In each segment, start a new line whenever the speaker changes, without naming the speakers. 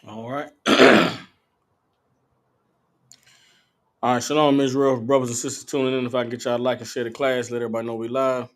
All right. All right. Shalom, Israel, brothers and sisters tuning in. If I can get y'all to like and share the class, let everybody know we live.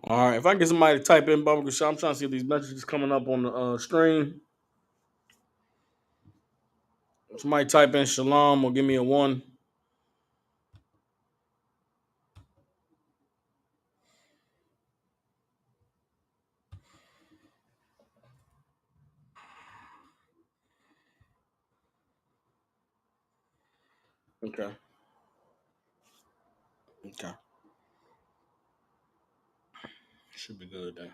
All right. If I get somebody to type in Baba Gasham, I'm trying to see if these messages coming up on the stream. Somebody type in Shalom or give me a one. Okay. Okay. Should be good then.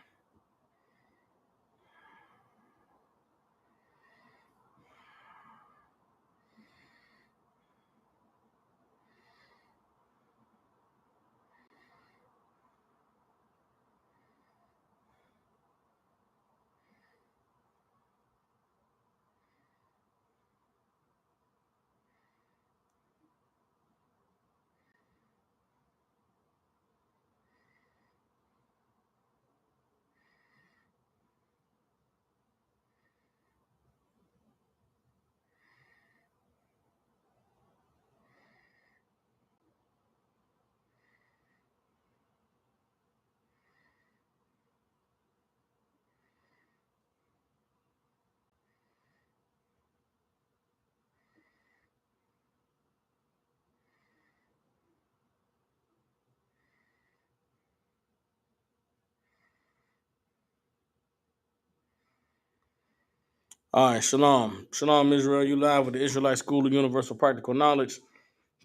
All right. Shalom. Shalom, Israel. You live with the Israelite School of Universal Practical Knowledge.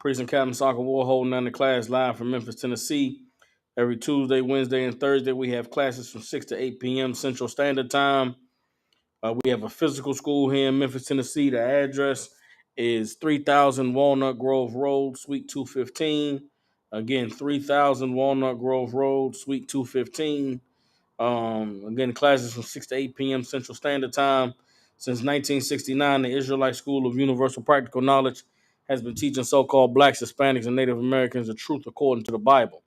Priest and Captain Soccer War holding down the class live from Memphis, Tennessee. Every Tuesday, Wednesday, and Thursday, we have classes from 6 to 8 p.m. Central Standard Time. We have a physical school here in Memphis, Tennessee. The address is 3000 Walnut Grove Road, Suite 215. Again, 3000 Walnut Grove Road, Suite 215. Again, classes from 6 to 8 p.m. Central Standard Time. Since 1969, the Israelite School of Universal Practical Knowledge has been teaching so-called blacks, Hispanics, and Native Americans the truth according to the Bible.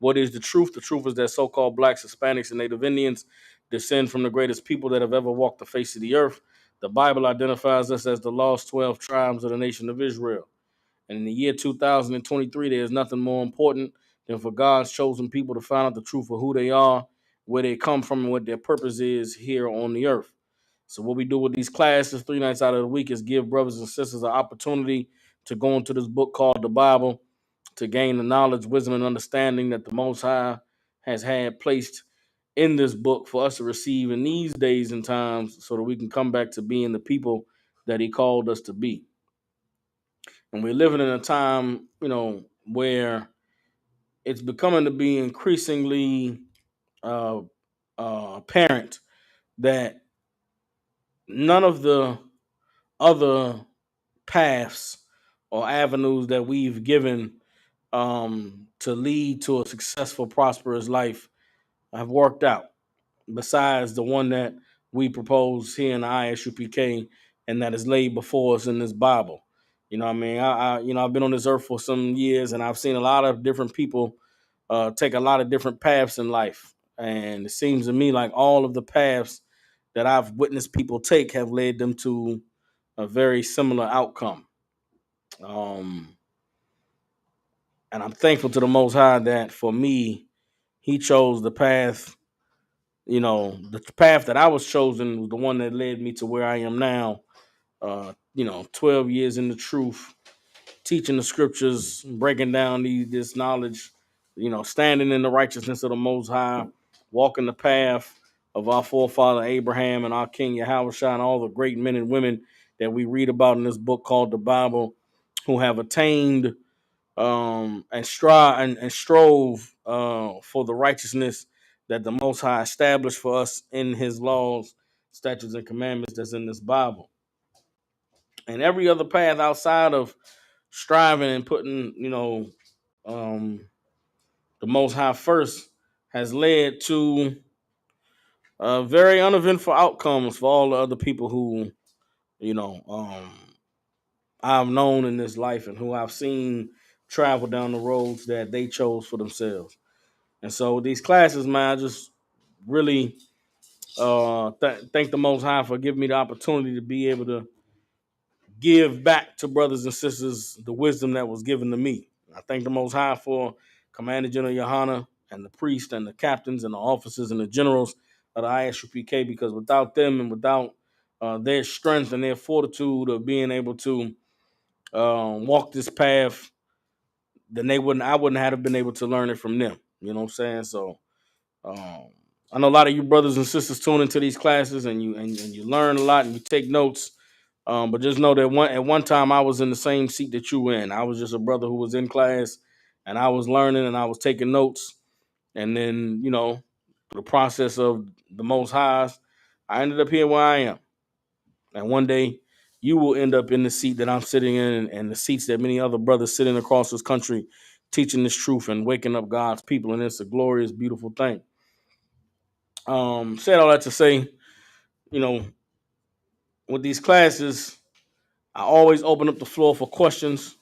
What is the truth? The truth is that so-called blacks, Hispanics, and Native Indians descend from the greatest people that have ever walked the face of the earth. The Bible identifies us as the lost 12 tribes of the nation of Israel. And in the year 2023, there is nothing more important than for God's chosen people to find out the truth of who they are, where they come from, and what their purpose is here on the earth. So what we do with these classes 3 nights out of the week is give brothers and sisters an opportunity to go into this book called the Bible, to gain the knowledge, wisdom, and understanding that the Most High has had placed in this book for us to receive in these days and times so that we can come back to being the people that He called us to be. And we're living in a time, where it's becoming to be increasingly uh, apparent that none of the other paths or avenues that we've given to lead to a successful, prosperous life have worked out, besides the one that we propose here in the ISUPK and that is laid before us in this Bible. You know what I mean? I've been on this earth for some years and I've seen a lot of different people take a lot of different paths in life. And it seems to me like all of the paths that I've witnessed people take have led them to a very similar outcome. Um, and I'm thankful to the Most High that for me, He chose the path. The path that I was chosen was the one that led me to where I am now. 12 years in the truth, teaching the scriptures, breaking down this knowledge, standing in the righteousness of the Most High, walking the path of our forefather Abraham and our King Yahushua and all the great men and women that we read about in this book called the Bible, who have attained and strove for the righteousness that the Most High established for us in His laws, statutes, and commandments that's in this Bible. And every other path outside of striving and putting, um, the Most High first has led to very uneventful outcomes for all the other people who, you know, um, I've known in this life and who I've seen travel down the roads that they chose for themselves. And so these classes, man, I just really thank the Most High for giving me the opportunity to be able to give back to brothers and sisters the wisdom that was given to me. I thank the Most High for Commander General Yohana and the priests and the captains and the officers and the generals of the ISUPK, because without them and without their strength and their fortitude of being able to walk this path, then I wouldn't have been able to learn it from them. You know what I'm saying? So um, I know a lot of you brothers and sisters tune into these classes and you learn a lot and you take notes. But just know that at one time I was in the same seat that you were in. I was just a brother who was in class and I was learning and I was taking notes. And then, the process of the Most Highs, I ended up here where I am. And one day you will end up in the seat that I'm sitting in and the seats that many other brothers sitting across this country teaching this truth and waking up God's people. And it's a glorious, beautiful thing. Said all that to say, you know, with these classes, I always open up the floor for questions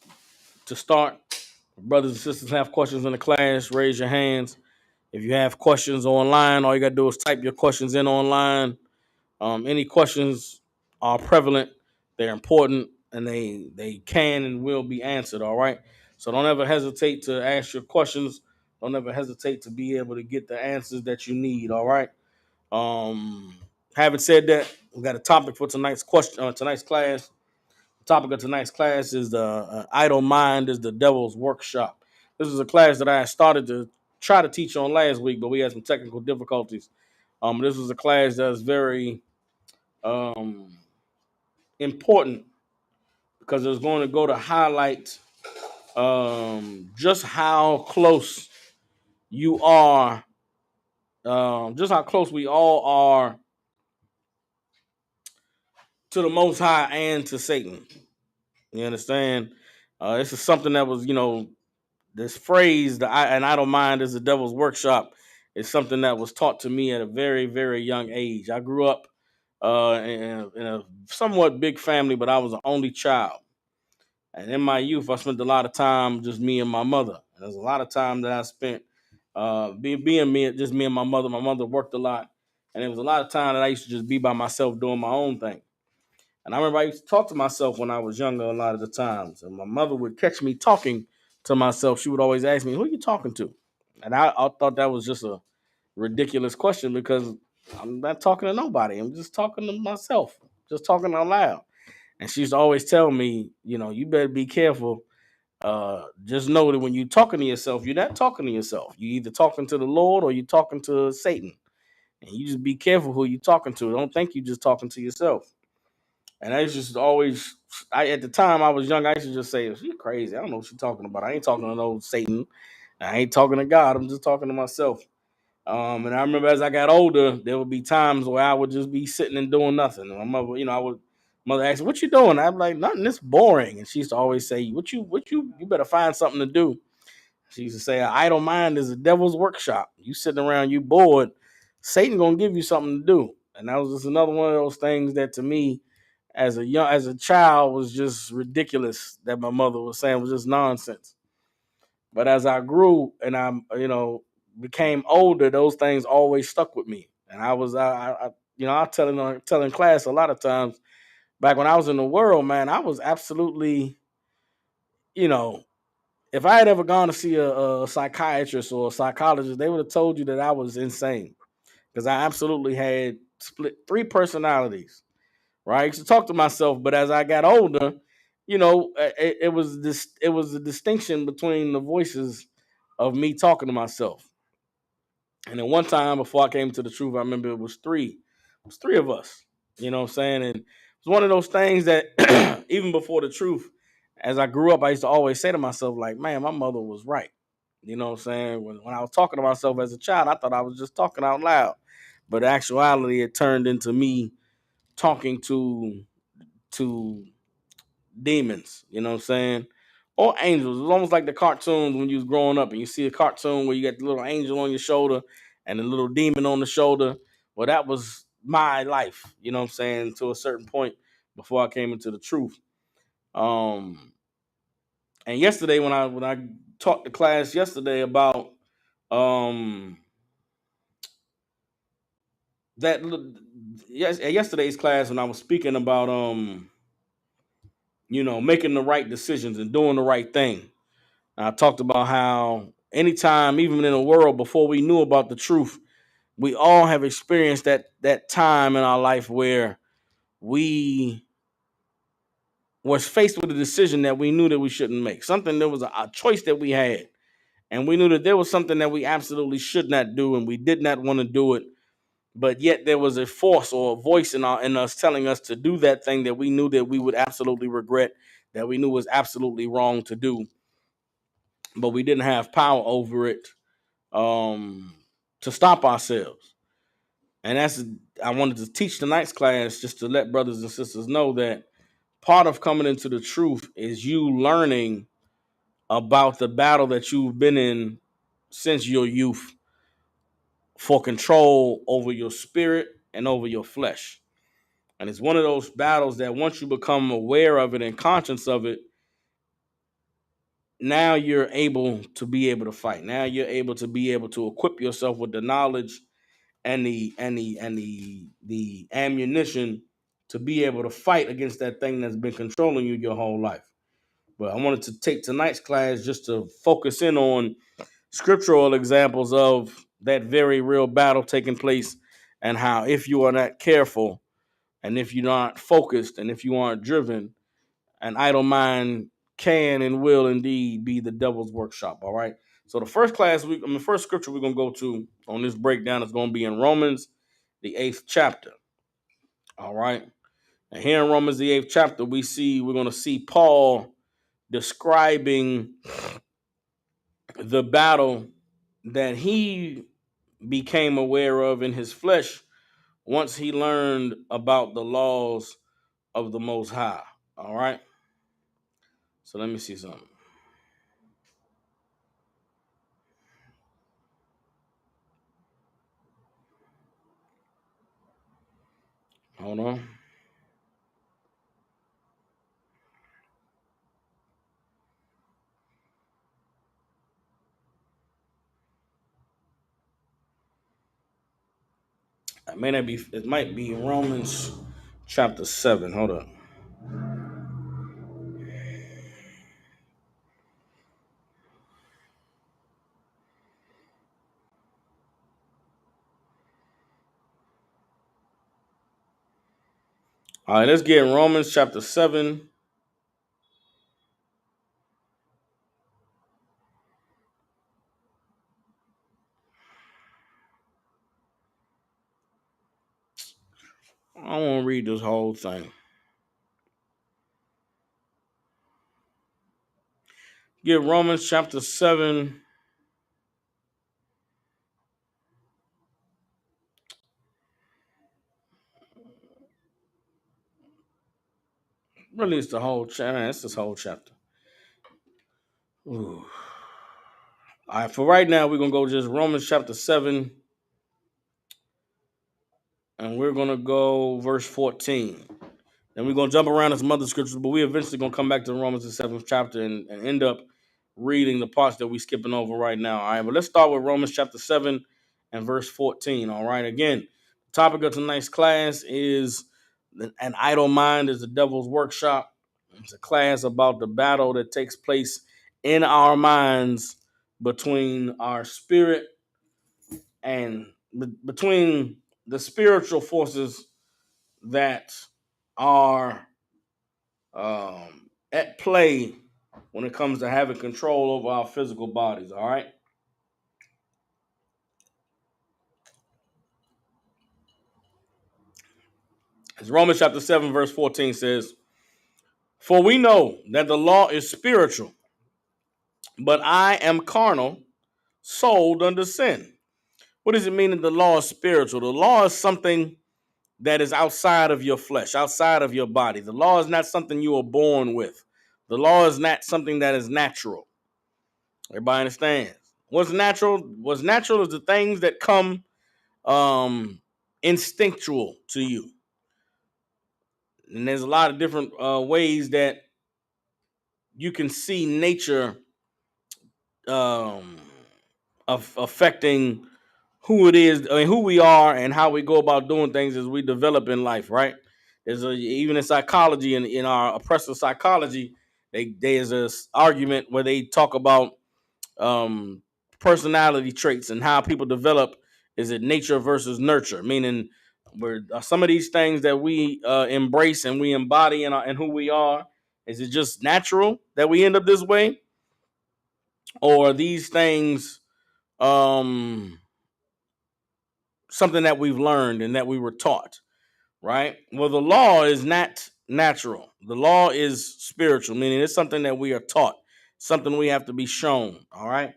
to start. Brothers and sisters have questions in the class, raise your hands. If you have questions online, all you got to do is type your questions in online. Any questions are prevalent, they're important, and they can and will be answered, all right? So don't ever hesitate to ask your questions. Don't ever hesitate to be able to get the answers that you need, all right? Um, Having said that, we got a topic for tonight's class. The topic of tonight's class is the idle mind is the devil's workshop. This is a class that I started to try to teach on last week, but we had some technical difficulties. This was a class that's very um, important because it's going to go to highlight just how close you are, just how close we all are to the Most High and to Satan. You understand? This is something that was, this phrase, an idle mind is the devil's workshop, is something that was taught to me at a very, very young age. I grew up in a somewhat big family, but I was an only child. And in my youth, I spent a lot of time just me and my mother. And there's a lot of time that I spent being me, just me and my mother. My mother worked a lot, and there was a lot of time that I used to just be by myself doing my own thing. And I remember I used to talk to myself when I was younger a lot of the times. And my mother would catch me talking to myself. She would always ask me, "Who are you talking to?" And I thought that was just a ridiculous question because I'm not talking to nobody. I'm just talking to myself, just talking out loud. And she used to always tell me, you better be careful. Just know that when you're talking to yourself, you're not talking to yourself. You're either talking to the Lord or you're talking to Satan. And you just be careful who you're talking to. Don't think you're just talking to yourself. And I used to always, at the time I was young, I used to just say, "She's crazy. I don't know what she's talking about. I ain't talking to no Satan. I ain't talking to God. I'm just talking to myself." And I remember as I got older, there would be times where I would just be sitting and doing nothing. And my mother, mother asked, "What you doing?" I'm like, "Nothing. It's boring." And she used to always say, you better find something to do." She used to say, "An idle mind is a devil's workshop. You sitting around, you bored. Satan gonna give you something to do." And that was just another one of those things that to me, as a child, was just ridiculous. That my mother was saying was just nonsense. But as I grew and became older, those things always stuck with me. And I was I telling class a lot of times, back when I was in the world, man, I was absolutely, you know, if I had ever gone to see a psychiatrist or a psychologist, they would have told you that I was insane because I absolutely had split three personalities. Right, I used to talk to myself, but as I got older, it was this. It was a distinction between the voices of me talking to myself. And then one time before I came to the truth, I remember it was three. It was three of us. You know what I'm saying? And it was one of those things that even before the truth, as I grew up, I used to always say to myself, like, man, my mother was right. You know what I'm saying? When I was talking to myself as a child, I thought I was just talking out loud. But in actuality, it turned into me talking to demons, you know what I'm saying? Or angels. It was almost like the cartoons when you was growing up and you see a cartoon where you got the little angel on your shoulder and the little demon on the shoulder. Well, that was my life, you know what I'm saying, to a certain point before I came into the truth. Um and yesterday when I taught the class yesterday about um that yes at yesterday's class when I was speaking about making the right decisions and doing the right thing. I talked about how anytime, even in the world, before we knew about the truth, we all have experienced that time in our life where we was faced with a decision that we knew that we shouldn't make. Something that was a choice that we had. And we knew that there was something that we absolutely should not do and we did not want to do it. But yet there was a force or a voice in us telling us to do that thing that we knew that we would absolutely regret, that we knew was absolutely wrong to do, but we didn't have power over it um, to stop ourselves. And that's I wanted to teach tonight's class just to let brothers and sisters know that part of coming into the truth is you learning about the battle that you've been in since your youth for control over your spirit and over your flesh. And it's one of those battles that once you become aware of it and conscious of it, now you're able to fight. Now you're able to be able to equip yourself with the knowledge and the ammunition to be able to fight against that thing that's been controlling you your whole life. But I wanted to take tonight's class just to focus in on scriptural examples of that very real battle taking place, and how if you are not careful and if you're not focused and if you aren't driven, an idle mind can and will indeed be the devil's workshop. All right. So the first scripture we're gonna go to on this breakdown is gonna be in Romans, the 8th chapter. All right. And here in Romans, the 8th chapter, we're gonna see Paul describing the battle that he became aware of in his flesh once he learned about the laws of the Most High. All right. So let me see something. Hold on. It may not be. It might be Romans chapter 7. Hold up. All right, let's get in Romans chapter 7. I want to read this whole thing. Get Romans chapter 7. Really, it's the whole chapter. It's this whole chapter. Ooh. All right, for right now, we're going to go just Romans chapter 7, and we're going to go verse 14. Then we're going to jump around to some other scriptures, but we eventually going to come back to Romans, the 7th chapter, and end up reading the parts that we're skipping over right now. All right, but let's start with Romans chapter 7 and verse 14. All right, again, the topic of tonight's class is An idle mind is the devil's workshop. It's a class about the battle that takes place in our minds between our spirit and between the spiritual forces that are at play when it comes to having control over our physical bodies. All right. As Romans chapter 7, verse 14 says, "For we know that the law is spiritual, but I am carnal, sold under sin." What does it mean that the law is spiritual? The law is something that is outside of your flesh, outside of your body. The law is not something you are born with. The law is not something that is natural. Everybody understands. What's natural? What's natural is the things that come instinctual to you. And there's a lot of different ways that you can see nature um, of affecting who it is, I mean, who we are, and how we go about doing things as we develop in life. Right? Even in psychology, in our oppressive psychology, there's a argument where they talk about um, personality traits and how people develop. Is it nature versus nurture? Meaning, where some of these things that we embrace and we embody in who we are, is it just natural that we end up this way, or are these things um, something that we've learned and that we were taught? Right? Well, the law is not natural. The law is spiritual, meaning it's something that we are taught, something we have to be shown. All right.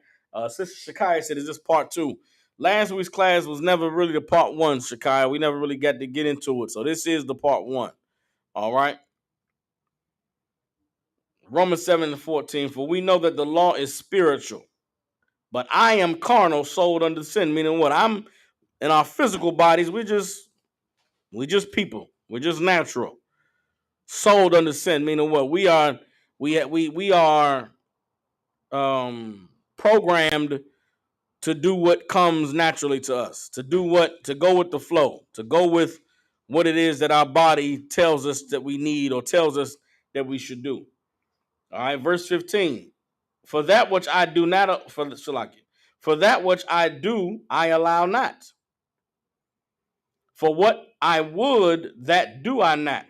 Sister Shakai said, "Is this part two?" Last week's class was never really the part one, Shakai. We never really got to get into it. So this is the part one. All right. Romans 7 and 14. "For we know that the law is spiritual, but I am carnal, sold under sin." Meaning what? I'm in our physical bodies, we just people. We're just natural. Sold under sin, meaning what? We are programmed to do what comes naturally to us, to go with the flow, to go with what it is that our body tells us that we need or tells us that we should do. All right, verse 15. For that which I do not for Shalaki, for that which I do, I allow not. For what I would, that do I not.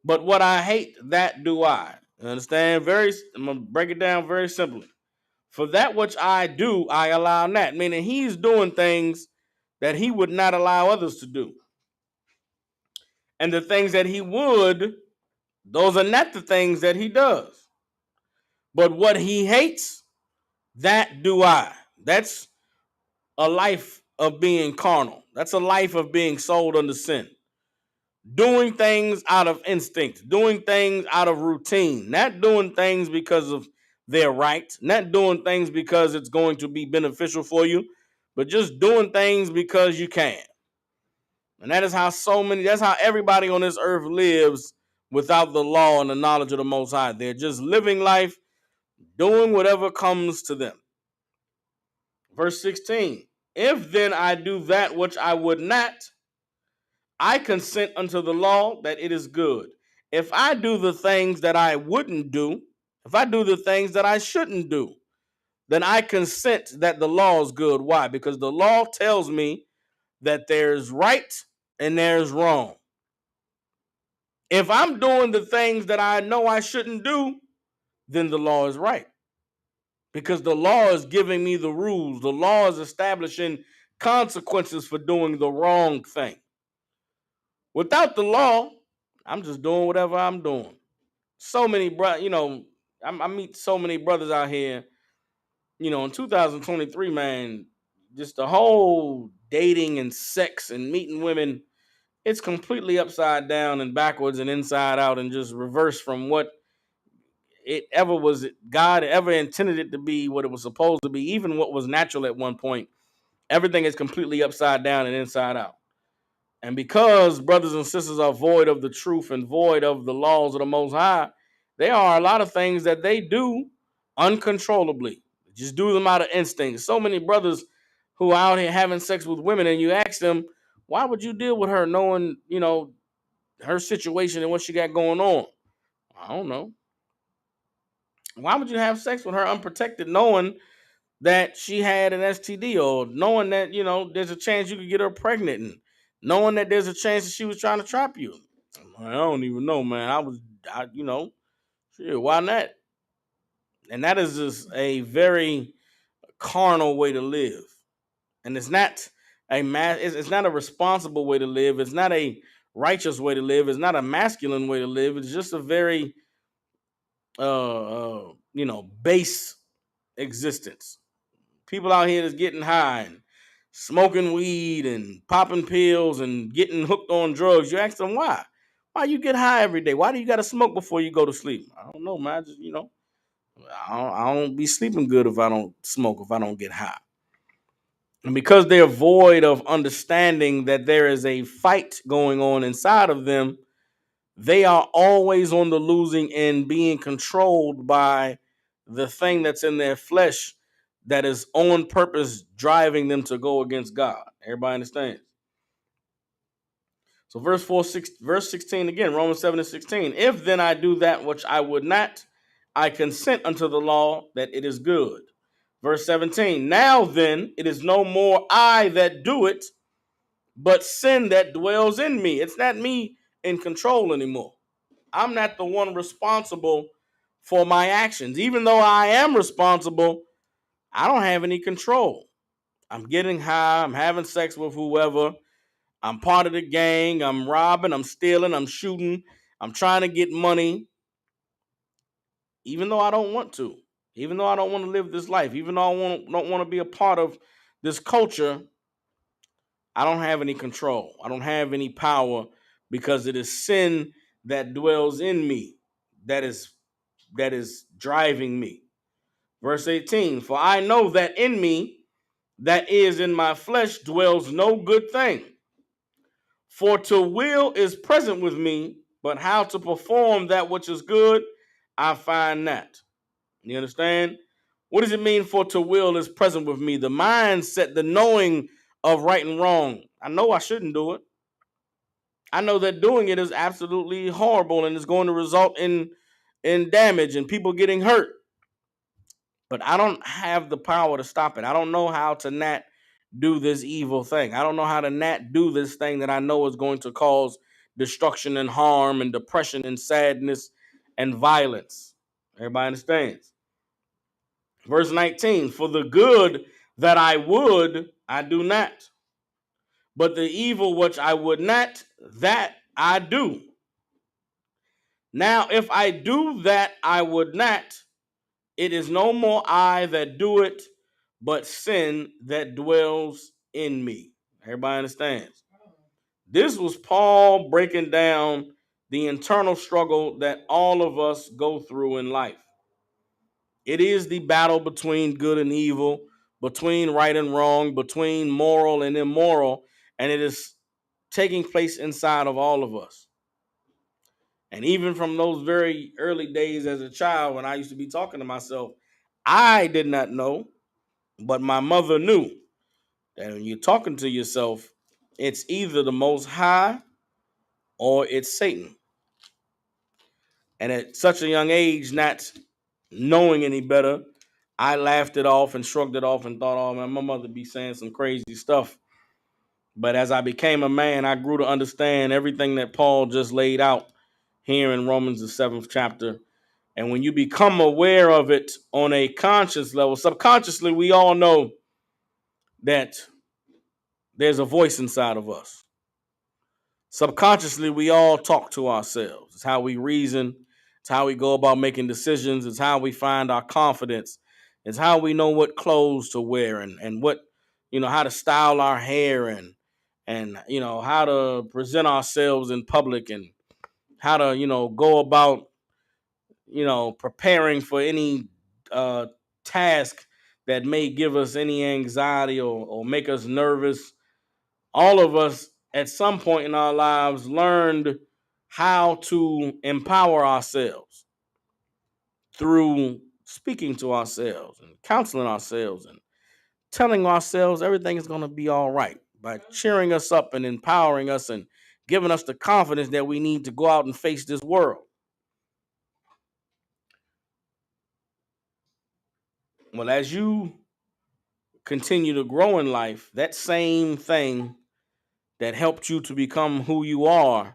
But what I hate, that do I. Understand? I'm gonna break it down very simply. For that which I do, I allow not. Meaning he's doing things that he would not allow others to do. And the things that he would, those are not the things that he does. But what he hates, that do I. That's a life of being carnal. That's a life of being sold under sin. Doing things out of instinct, doing things out of routine, not doing things because of their right, not doing things because it's going to be beneficial for you, but just doing things because you can. And that's how everybody on this earth lives without the law and the knowledge of the Most High. They're just living life, doing whatever comes to them. Verse 16, if then I do that which I would not, I consent unto the law that it is good. If I do the things that I wouldn't do, if I do the things that I shouldn't do, then I consent that the law is good. Why? Because the law tells me that there's right and there's wrong. If I'm doing the things that I know I shouldn't do, then the law is right. Because the law is giving me the rules. The law is establishing consequences for doing the wrong thing. Without the law, I'm just doing whatever I'm doing. So many I meet so many brothers out here, in 2023, man, just the whole dating and sex and meeting women, it's completely upside down and backwards and inside out and just reversed from what it ever was, God ever intended it to be, what it was supposed to be, even what was natural at one point. Everything is completely upside down and inside out. And because brothers and sisters are void of the truth and void of the laws of the Most High, there are a lot of things that they do uncontrollably. Just do them out of instinct. So many brothers who are out here having sex with women, and you ask them, why would you deal with her knowing, her situation and what she got going on. I don't know. Why would you have sex with her unprotected, knowing that she had an STD, or knowing that there's a chance you could get her pregnant, and knowing that there's a chance that she was trying to trap you? I don't even know, man. Shit, why not? And that is just a very carnal way to live, and it's not it's not a responsible way to live. It's not a righteous way to live. It's not a masculine way to live. It's just a very base existence. People out here that's getting high and smoking weed and popping pills and getting hooked on drugs. You ask them why. Why you get high every day? Why do you got to smoke before you go to sleep? I don't know, man. Just I don't be sleeping good if I don't smoke, if I don't get high. And because they're void of understanding that there is a fight going on inside of them, they are always on the losing end, being controlled by the thing that's in their flesh that is on purpose driving them to go against God. Everybody understands? So verse 16 again, Romans 7:16. If then I do that which I would not, I consent unto the law that it is good. Verse 17. Now then, it is no more I that do it, but sin that dwells in me. It's not me in control anymore. I'm not the one responsible for my actions. Even though I am responsible, I don't have any control. I'm getting high. I'm having sex with whoever. I'm part of the gang. I'm robbing. I'm stealing. I'm shooting. I'm trying to get money, even though I don't want to. Even though I don't want to live this life. Even though don't want to be a part of this culture, I don't have any control. I don't have any power, because it is sin that dwells in me that is driving me. Verse 18, for I know that in me, that is in my flesh, dwells no good thing. For to will is present with me, but how to perform that which is good, I find not. You understand? What does it mean for to will is present with me? The mindset, the knowing of right and wrong. I know I shouldn't do it. I know that doing it is absolutely horrible and is going to result in damage and people getting hurt. But I don't have the power to stop it. I don't know how to not do this evil thing. I don't know how to not do this thing that I know is going to cause destruction and harm and depression and sadness and violence. Everybody understands? Verse 19, for the good that I would, I do not. But the evil which I would not, that I do. Now, if I do that I would not, it is no more I that do it, but sin that dwells in me. Everybody understands? This was Paul breaking down the internal struggle that all of us go through in life. It is the battle between good and evil, between right and wrong, between moral and immoral, and it is taking place inside of all of us. And even from those very early days as a child, when I used to be talking to myself, I did not know, but my mother knew that when you're talking to yourself, it's either the Most High or it's Satan. And at such a young age, not knowing any better, I laughed it off and shrugged it off and thought, oh man, my mother be saying some crazy stuff. But as I became a man, I grew to understand everything that Paul just laid out here in Romans, the 7th chapter. And when you become aware of it on a conscious level, subconsciously, we all know that there's a voice inside of us. Subconsciously, we all talk to ourselves. It's how we reason. It's how we go about making decisions. It's how we find our confidence. It's how we know what clothes to wear and what, how to style our hair and how to present ourselves in public and how to, go about, preparing for any task that may give us any anxiety or make us nervous. All of us at some point in our lives learned how to empower ourselves through speaking to ourselves and counseling ourselves and telling ourselves everything is going to be all right by cheering us up and empowering us and giving us the confidence that we need to go out and face this world. Well, as you continue to grow in life, that same thing that helped you to become who you are,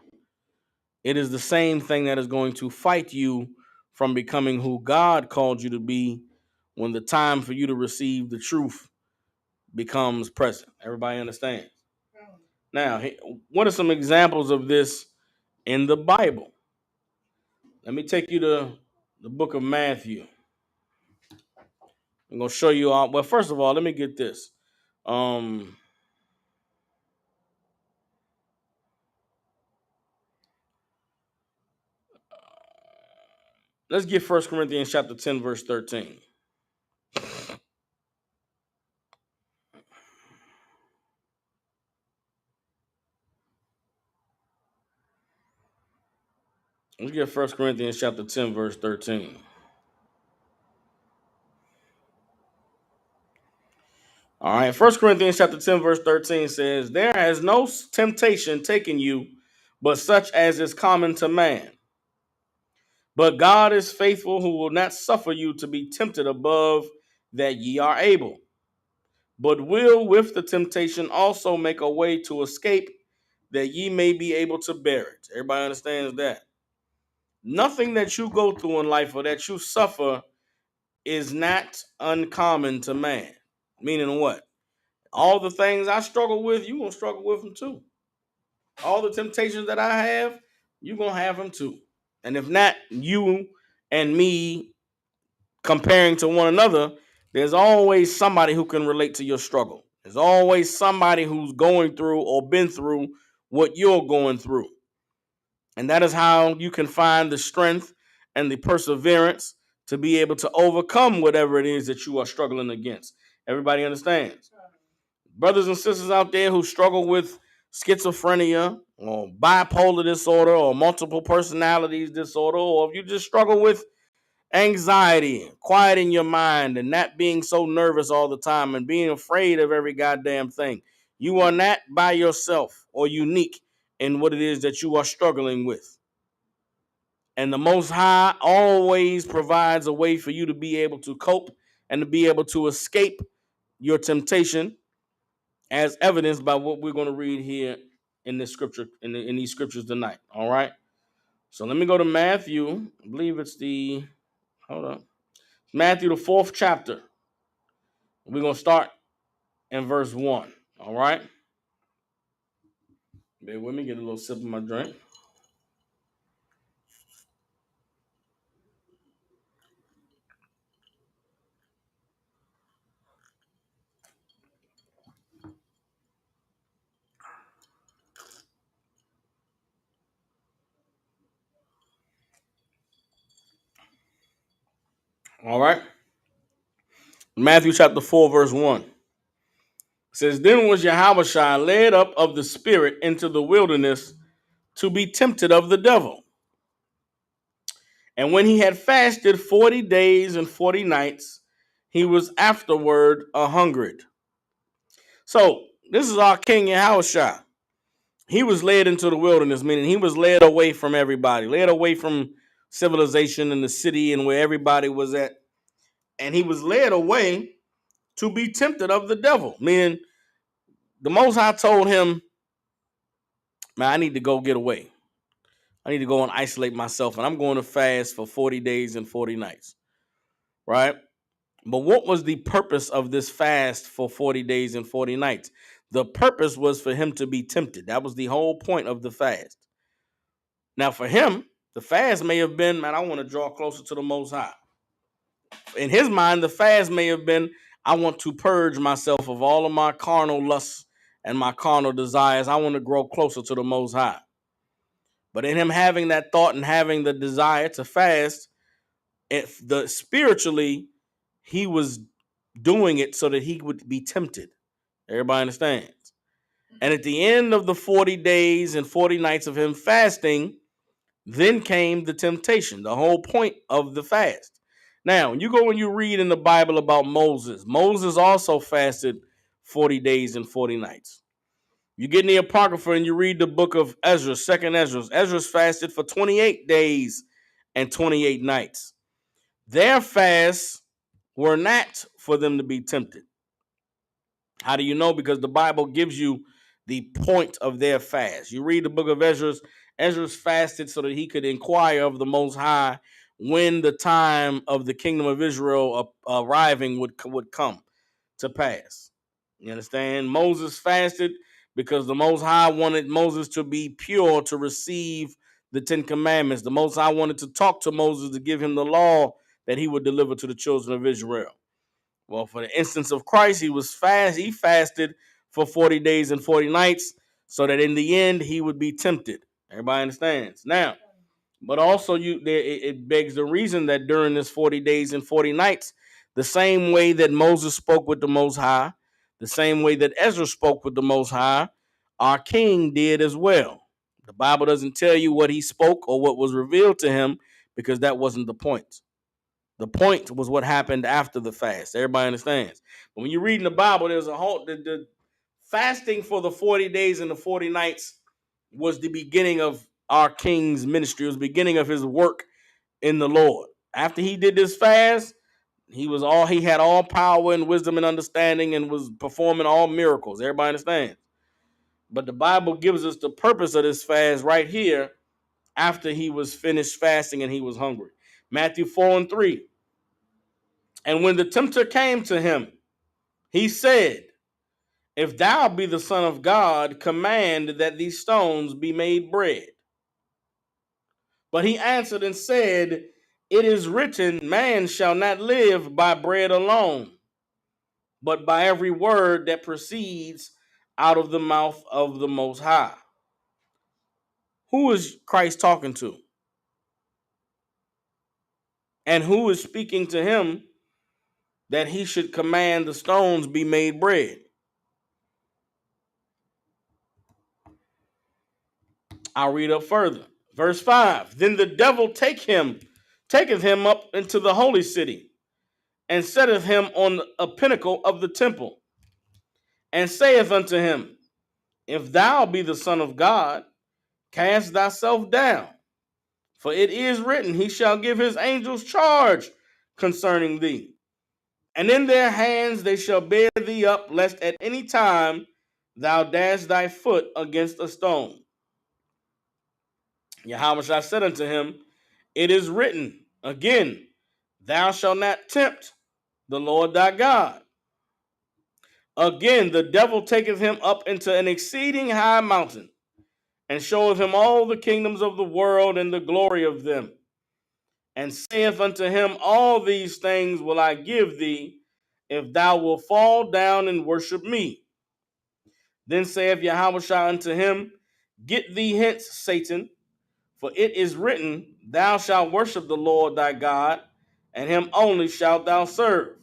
it is the same thing that is going to fight you from becoming who God called you to be when the time for you to receive the truth becomes present. Everybody understands? Now, what are some examples of this in the Bible? Let me take you to the book of Matthew. I'm going to show you all. Well, first of all, let me get this. Let's get 1 Corinthians chapter 10, verse 13. Let's get 1 Corinthians chapter 10, verse 13. All right, 1 Corinthians chapter 10, verse 13 says, there has no temptation taken you, but such as is common to man. But God is faithful, who will not suffer you to be tempted above that ye are able, but will with the temptation also make a way to escape, that ye may be able to bear it. Everybody understands that? Nothing that you go through in life or that you suffer is not uncommon to man. Meaning what? All the things I struggle with, you're going to struggle with them too. All the temptations that I have, you're going to have them too. And if not you and me comparing to one another, there's always somebody who can relate to your struggle. There's always somebody who's going through or been through what you're going through. And that is how you can find the strength and the perseverance to be able to overcome whatever it is that you are struggling against. Everybody understands? Brothers and sisters out there who struggle with schizophrenia or bipolar disorder or multiple personalities disorder, or if you just struggle with anxiety, quieting your mind and not being so nervous all the time and being afraid of every goddamn thing, you are not by yourself or unique in what it is that you are struggling with. And the Most High always provides a way for you to be able to cope and to be able to escape your temptation, as evidenced by what we're going to read here in this scripture, in these scriptures tonight. All right. So let me go to Matthew. I believe it's Matthew, the 4th chapter. We're going to start in verse 1. All right. Bear with me, get a little sip of my drink. All right. Matthew chapter 4, verse 1. It says, then was Yahushua led up of the Spirit into the wilderness to be tempted of the devil. And when he had fasted 40 days and 40 nights, he was afterward a-hungered. So this is our King Yahushua. He was led into the wilderness, meaning he was led away from everybody, led away from civilization and the city and where everybody was at. And he was led away to be tempted of the devil, meaning the Most High told him, man, I need to go get away. I need to go and isolate myself, and I'm going to fast for 40 days and 40 nights, right? But what was the purpose of this fast for 40 days and 40 nights? The purpose was for him to be tempted. That was the whole point of the fast. Now, for him, the fast may have been, man, I want to draw closer to the Most High. In his mind, the fast may have been, I want to purge myself of all of my carnal lusts and my carnal desires. I want to grow closer to the Most High. But in him having that thought and having the desire to fast, spiritually, he was doing it so that he would be tempted. Everybody understands? And at the end of the 40 days and 40 nights of him fasting, then came the temptation, the whole point of the fast. Now, when you go and you read in the Bible about Moses, Moses also fasted 40 days and 40 nights. You get in the Apocrypha and you read the book of Ezra, second Ezra. Ezra's fasted for 28 days and 28 nights. Their fasts were not for them to be tempted. How do you know? Because the Bible gives you the point of their fast. You read the book of Ezra. Ezra's fasted so that he could inquire of the Most High when the time of the kingdom of Israel arriving would come to pass. You understand? Moses fasted because the Most High wanted Moses to be pure to receive the Ten Commandments. The Most High wanted to talk to Moses to give him the law that he would deliver to the children of Israel. Well, for the instance of Christ, he fasted for 40 days and 40 nights so that in the end he would be tempted. Everybody understands. Now, but also it begs the reason that during this 40 days and 40 nights, the same way that Moses spoke with the Most High, the same way that Ezra spoke with the Most High, our king did as well. The Bible doesn't tell you what he spoke or what was revealed to him because that wasn't the point. The point was what happened after the fast. Everybody understands. But when you read in the Bible, there's a whole the fasting for the 40 days and the 40 nights was the beginning of our king's ministry. It was the beginning of his work in the Lord. After he did this fast, he had all power and wisdom and understanding and was performing all miracles. Everybody understands. But the Bible gives us the purpose of this fast right here after he was finished fasting and he was hungry. Matthew 4:3. And when the tempter came to him, he said, if thou be the Son of God, command that these stones be made bread. But he answered and said, it is written, man shall not live by bread alone, but by every word that proceeds out of the mouth of the Most High. Who is Christ talking to? And who is speaking to him that he should command the stones be made bread? I'll read up further. Verse 5. Then the devil taketh him up into the holy city, and setteth him on a pinnacle of the temple, and saith unto him, if thou be the Son of God, cast thyself down. For it is written, he shall give his angels charge concerning thee. And in their hands they shall bear thee up, lest at any time thou dash thy foot against a stone. Yahweh said unto him, it is written, again, thou shalt not tempt the Lord thy God. Again, the devil taketh him up into an exceeding high mountain, and showeth him all the kingdoms of the world and the glory of them, and saith unto him, all these things will I give thee, if thou wilt fall down and worship me. Then saith Yahweh unto him, get thee hence, Satan, for it is written, thou shalt worship the Lord thy God, and him only shalt thou serve.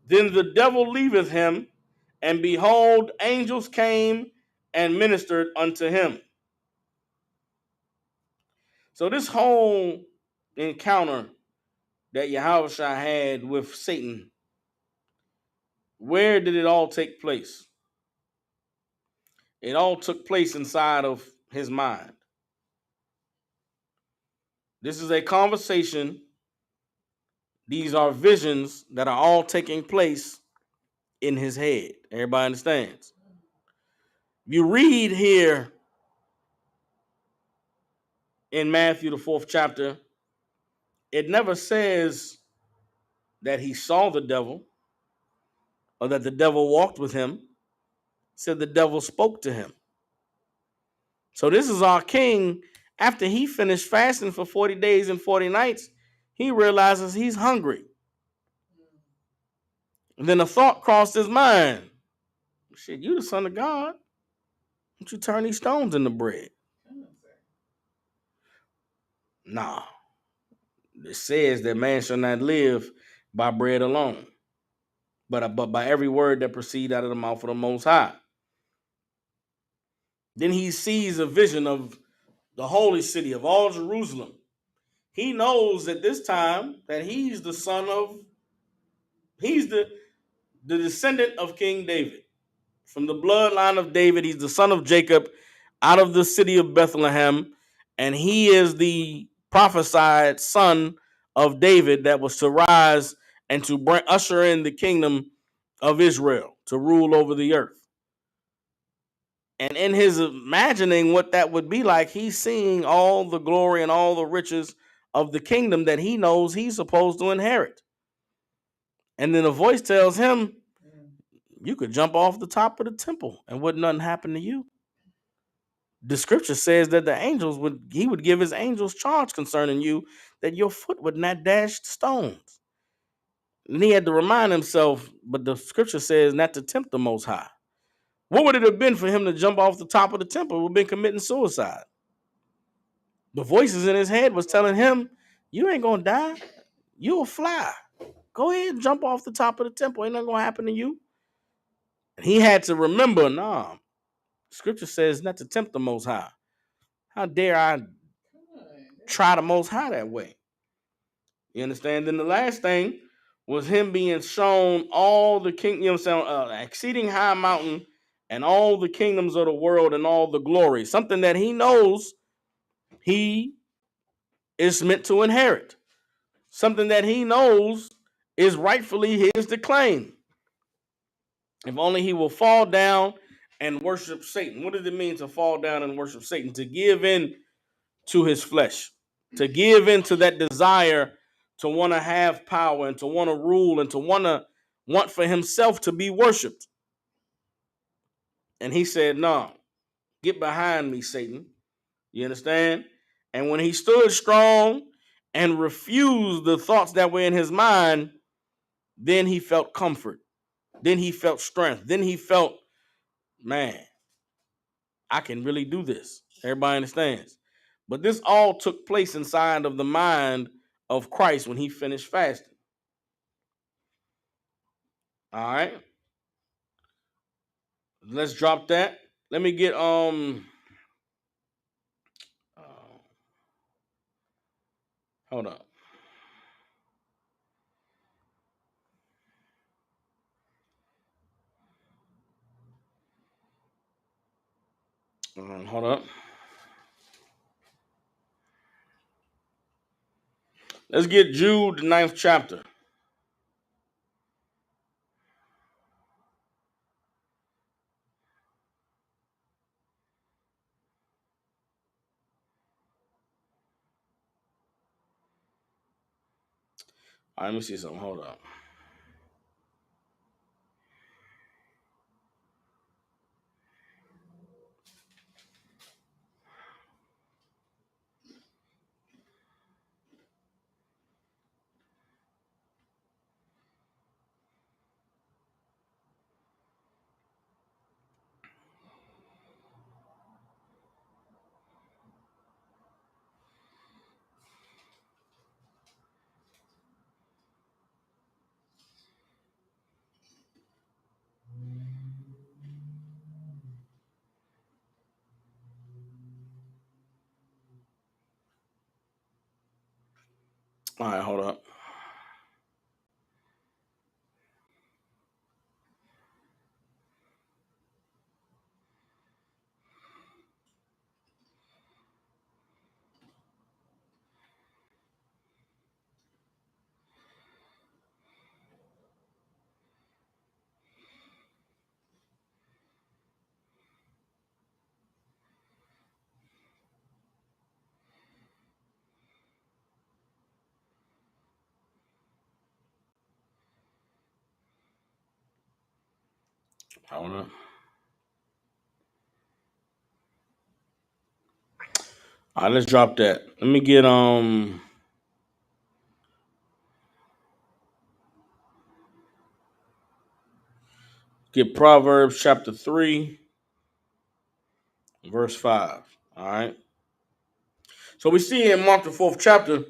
Then the devil leaveth him, and behold, angels came and ministered unto him. So this whole encounter that Yahweh had with Satan, where did it all take place? It all took place inside of his mind. This is a conversation. These are visions that are all taking place in his head. Everybody understands? You read here in Matthew, the 4th chapter, it never says that he saw the devil or that the devil walked with him. It said the devil spoke to him. So this is our king. After he finished fasting for 40 days and 40 nights, he realizes he's hungry. And then a thought crossed his mind. Shit, you the Son of God. Why don't you turn these stones into bread? Nah. It says that man shall not live by bread alone, but by every word that proceeds out of the mouth of the Most High. Then he sees a vision of the holy city, of all Jerusalem. He knows at this time that he's the descendant of King David, from the bloodline of David. He's the son of Jacob out of the city of Bethlehem. And he is the prophesied son of David that was to rise and to usher in the kingdom of Israel to rule over the earth. And in his imagining what that would be like, he's seeing all the glory and all the riches of the kingdom that he knows he's supposed to inherit. And then a voice tells him, you could jump off the top of the temple and wouldn't nothing happen to you. The scripture says that he would give his angels charge concerning you, that your foot would not dash stones. And he had to remind himself, but the scripture says not to tempt the Most High. What would it have been for him to jump off the top of the temple? It would have been committing suicide. The voices in his head was telling him, you ain't gonna die. You'll fly. Go ahead and jump off the top of the temple. Ain't nothing gonna happen to you. And he had to remember, scripture says not to tempt the Most High. How dare I try the Most High that way? You understand? Then the last thing was him being shown all the exceeding high mountain and all the kingdoms of the world and all the glory. Something that he knows he is meant to inherit. Something that he knows is rightfully his to claim. If only he will fall down and worship Satan. What does it mean to fall down and worship Satan? To give in to his flesh, to give in to that desire to want to have power and to want to rule and to want for himself to be worshipped. And he said, no, get behind me, Satan. You understand? And when he stood strong and refused the thoughts that were in his mind, then he felt comfort. Then he felt strength. Then he felt, man, I can really do this. Everybody understands. But this all took place inside of the mind of Christ when he finished fasting. All right. Let's drop that. Let me get hold up. Hold up. Let's get Jude, the 9th chapter. All right, let me see something. Hold up. All right, hold up. Hold up. All right, let's drop that. Let me get Proverbs chapter 3, verse 5. All right. So we see in Mark the 4th chapter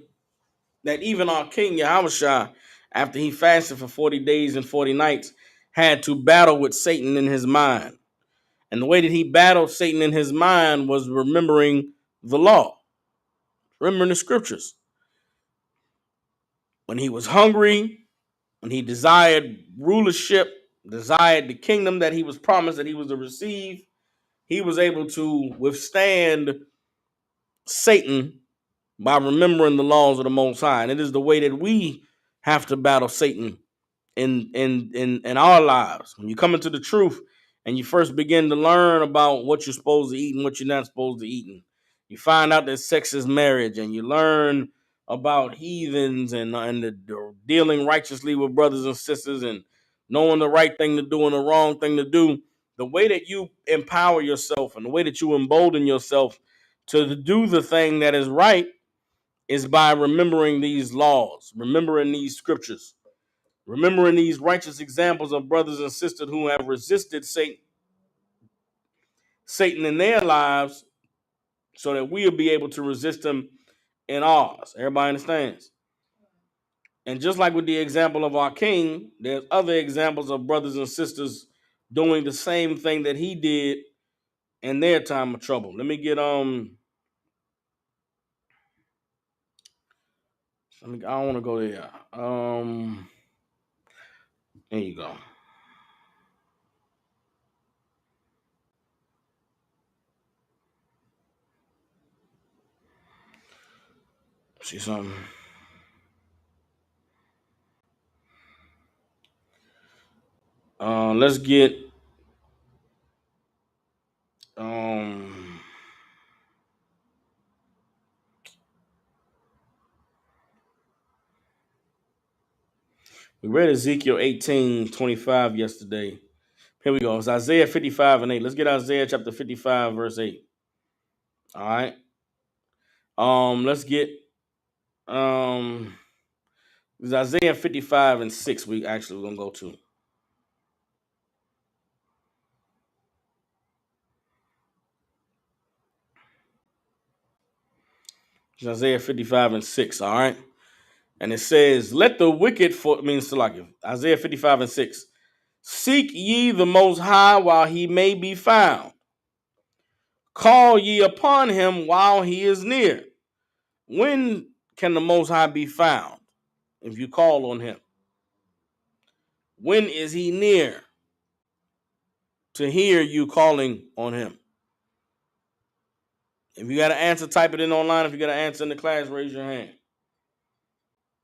that even our King Yahushua, after he fasted for 40 days and 40 nights, had to battle with Satan in his mind. And the way that he battled Satan in his mind was remembering the law, remembering the scriptures. When he was hungry, when he desired rulership, desired the kingdom that he was promised, that he was to receive, he was able to withstand Satan by remembering the laws of the Most High. And it is the way that we have to battle Satan in our lives. When you come into the truth and you first begin to learn about what you're supposed to eat and what you're not supposed to eat, and you find out that sex is marriage, and you learn about heathens and the dealing righteously with brothers and sisters, and knowing the right thing to do and the wrong thing to do. The way that you empower yourself and the way that you embolden yourself to do the thing that is right is by remembering these laws, remembering these scriptures, remembering these righteous examples of brothers and sisters who have resisted Satan in their lives, so that we'll be able to resist him in ours. Everybody understands? And just like with the example of our king, there's other examples of brothers and sisters doing the same thing that he did in their time of trouble. Let me get I don't want to go there. There you go. See something. Let's get we read Ezekiel 18:25 yesterday. Here we go. It's Isaiah 55 and 8. Let's get Isaiah chapter 55, verse 8. All right. Let's get it's Isaiah 55 and 6. We're gonna go to. It's Isaiah 55 and 6. All right. And it says, let the wicked Isaiah 55 and 6. Seek ye the Most High while he may be found. Call ye upon him while he is near. When can the Most High be found? If you call on him. When is he near to hear you calling on him? If you got an answer, type it in online. If you got an answer in the class, raise your hand.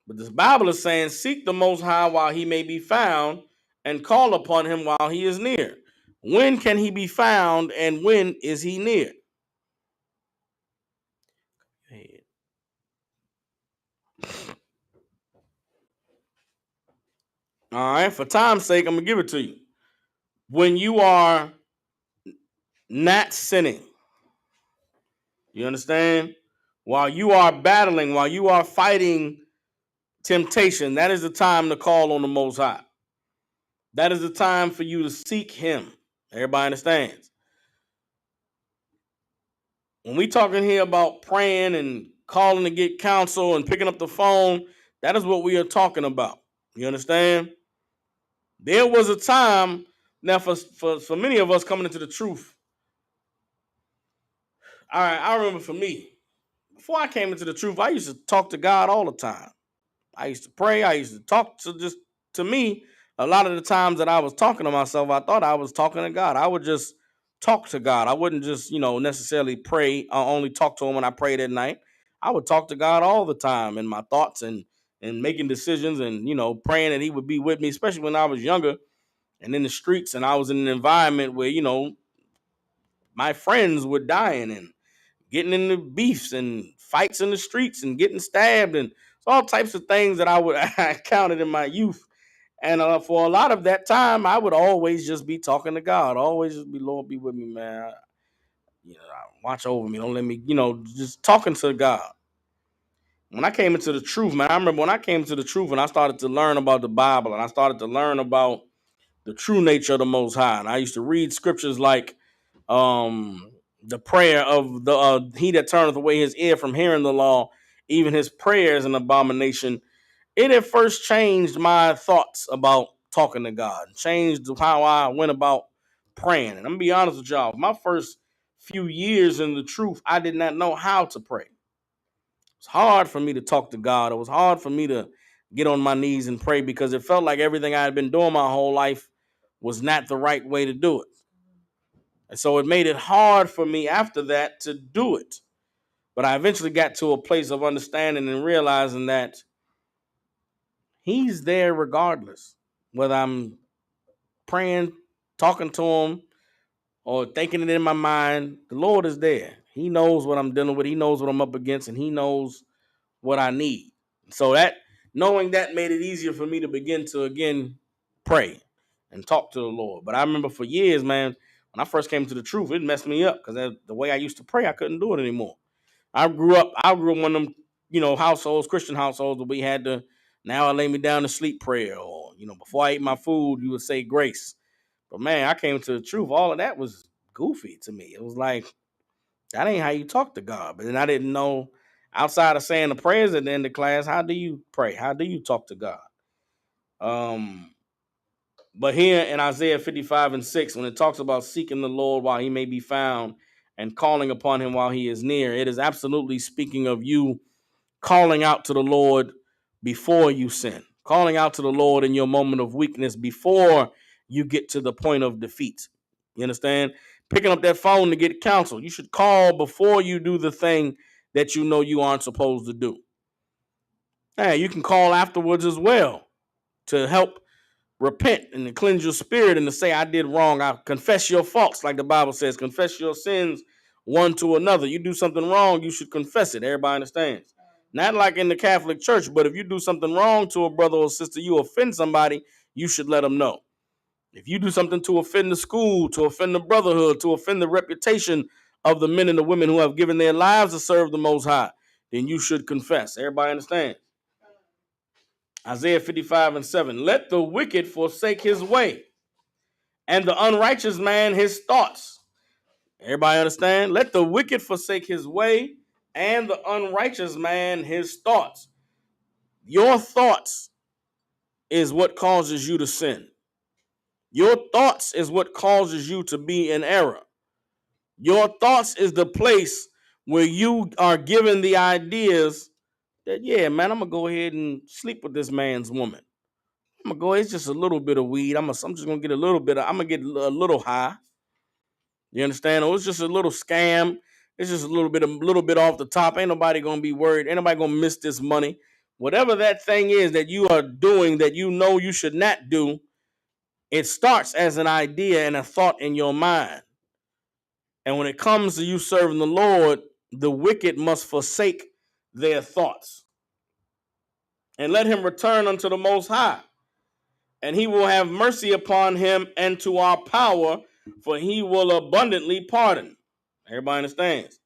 But this Bible is saying, seek the Most High while he may be found, and call upon him while he is near. When can he be found, and when is he near? All right, for time's sake, I'm going to give it to you. When you are not sinning, you understand? While you are battling, while you are fighting temptation, that is the time to call on the Most High. That is the time for you to seek him. Everybody understands? When we talking here about praying and calling to get counsel and picking up the phone, that is what we are talking about. You understand? There was a time, now for many of us coming into the truth. All right, I remember for me, before I came into the truth, I used to talk to God all the time. I used to pray. I used to talk to me. A lot of the times that I was talking to myself, I thought I was talking to God. I would just talk to God. I wouldn't just, necessarily pray. I only talk to him when I prayed at night. I would talk to God all the time in my thoughts and making decisions and, praying that he would be with me, especially when I was younger and in the streets and I was in an environment where, my friends were dying and getting into beefs and fights in the streets and getting stabbed and all types of things that I encountered in my youth. And for a lot of that time, I would always just be talking to God. Always just be, Lord, be with me, man. Watch over me. Don't let me, just talking to God. When I came into the truth, man, I remember when I came to the truth and I started to learn about the Bible and I started to learn about the true nature of the Most High. And I used to read scriptures like the prayer of the he that turneth away his ear from hearing the law, even his prayer is an abomination. It at first changed my thoughts about talking to God, changed how I went about praying. And I'm gonna be honest with y'all, my first few years in the truth, I did not know how to pray. It's hard for me to talk to God. It was hard for me to get on my knees and pray because it felt like everything I had been doing my whole life was not the right way to do it. And so it made it hard for me after that to do it. But I eventually got to a place of understanding and realizing that he's there regardless. Whether I'm praying, talking to him, or thinking it in my mind, the Lord is there. He knows what I'm dealing with. He knows what I'm up against, and he knows what I need. So that knowing that made it easier for me to begin to again pray and talk to the Lord. But I remember for years, man, when I first came to the truth, it messed me up because the way I used to pray, I couldn't do it anymore. I grew up one of them, households, Christian households, where we had to, now I lay me down to sleep prayer, or, before I ate my food, you would say grace. But man, I came to the truth. All of that was goofy to me. It was like, that ain't how you talk to God. But then I didn't know, outside of saying the prayers at the end of class, how do you pray? How do you talk to God? But here in Isaiah 55:6, when it talks about seeking the Lord while he may be found and calling upon him while he is near, it is absolutely speaking of you calling out to the Lord before you sin, calling out to the Lord in your moment of weakness before you get to the point of defeat. You understand? Picking up that phone to get counsel. You should call before you do the thing that you know you aren't supposed to do. Hey, you can call afterwards as well to help repent and to cleanse your spirit and to say, I did wrong. I confess your faults, like the Bible says, confess your sins one to another. You do something wrong, you should confess it. Everybody understands. Not like in the Catholic Church, but if you do something wrong to a brother or sister, you offend somebody, you should let them know. If you do something to offend the school, to offend the brotherhood, to offend the reputation of the men and the women who have given their lives to serve the Most High, then you should confess. Everybody understand? Isaiah 55:7. Let the wicked forsake his way, and the unrighteous man his thoughts. Everybody understand? Let the wicked forsake his way, and the unrighteous man his thoughts. Your thoughts is what causes you to sin. Your thoughts is what causes you to be in error. Your thoughts is the place where you are given the ideas that, yeah, man, I'm going to go ahead and sleep with this man's woman. I'm going to go, it's just a little bit of weed. I'm just going to get a little bit I'm going to get a little high. You understand? Or it's just a little scam. It's just a little bit off the top. Ain't nobody going to be worried. Ain't nobody going to miss this money. Whatever that thing is that you are doing that you know you should not do, it starts as an idea and a thought in your mind. And when it comes to you serving the Lord, the wicked must forsake their thoughts and let him return unto the Most High. And he will have mercy upon him and to our power, for he will abundantly pardon. Everybody understands?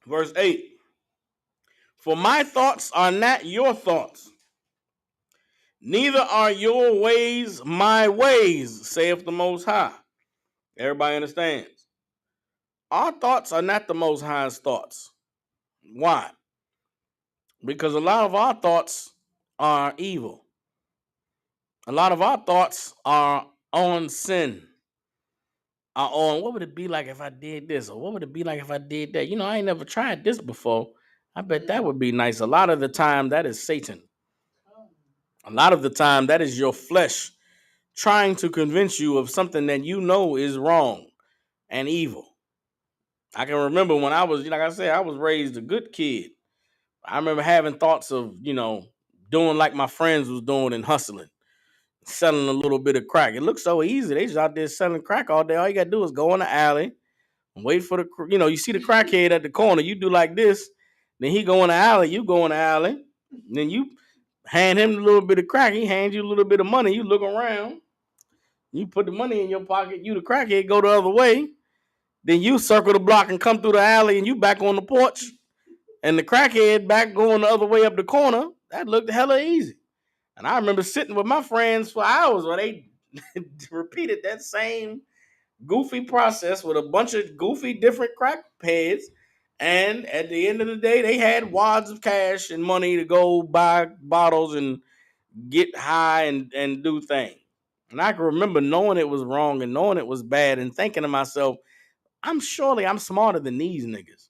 Verse 8. For my thoughts are not your thoughts, neither are your ways my ways, saith the Most High. Everybody understands? Our thoughts are not the Most High's thoughts. Why? Because a lot of our thoughts are evil. A lot of our thoughts are on sin. Are on, what would it be like if I did this? Or what would it be like if I did that? I ain't never tried this before. I bet that would be nice. A lot of the time, that is Satan. A lot of the time, that is your flesh trying to convince you of something that you know is wrong and evil. I can remember when I was, like I said, I was raised a good kid. I remember having thoughts of, doing like my friends was doing and hustling, selling a little bit of crack. It looks so easy. They just out there selling crack all day. All you got to do is go in the alley and wait for you see the crackhead at the corner. You do like this. Then he go in the alley. You go in the alley. Then you hand him a little bit of crack. He hands you a little bit of money. You look around. You put the money in your pocket. You the crackhead go the other way. Then you circle the block and come through the alley and you back on the porch. And the crackhead back going the other way up the corner. That looked hella easy. And I remember sitting with my friends for hours where they repeated that same goofy process with a bunch of goofy different crackheads. And at the end of the day, they had wads of cash and money to go buy bottles and get high and do things. And I can remember knowing it was wrong and knowing it was bad and thinking to myself, I'm smarter than these niggas.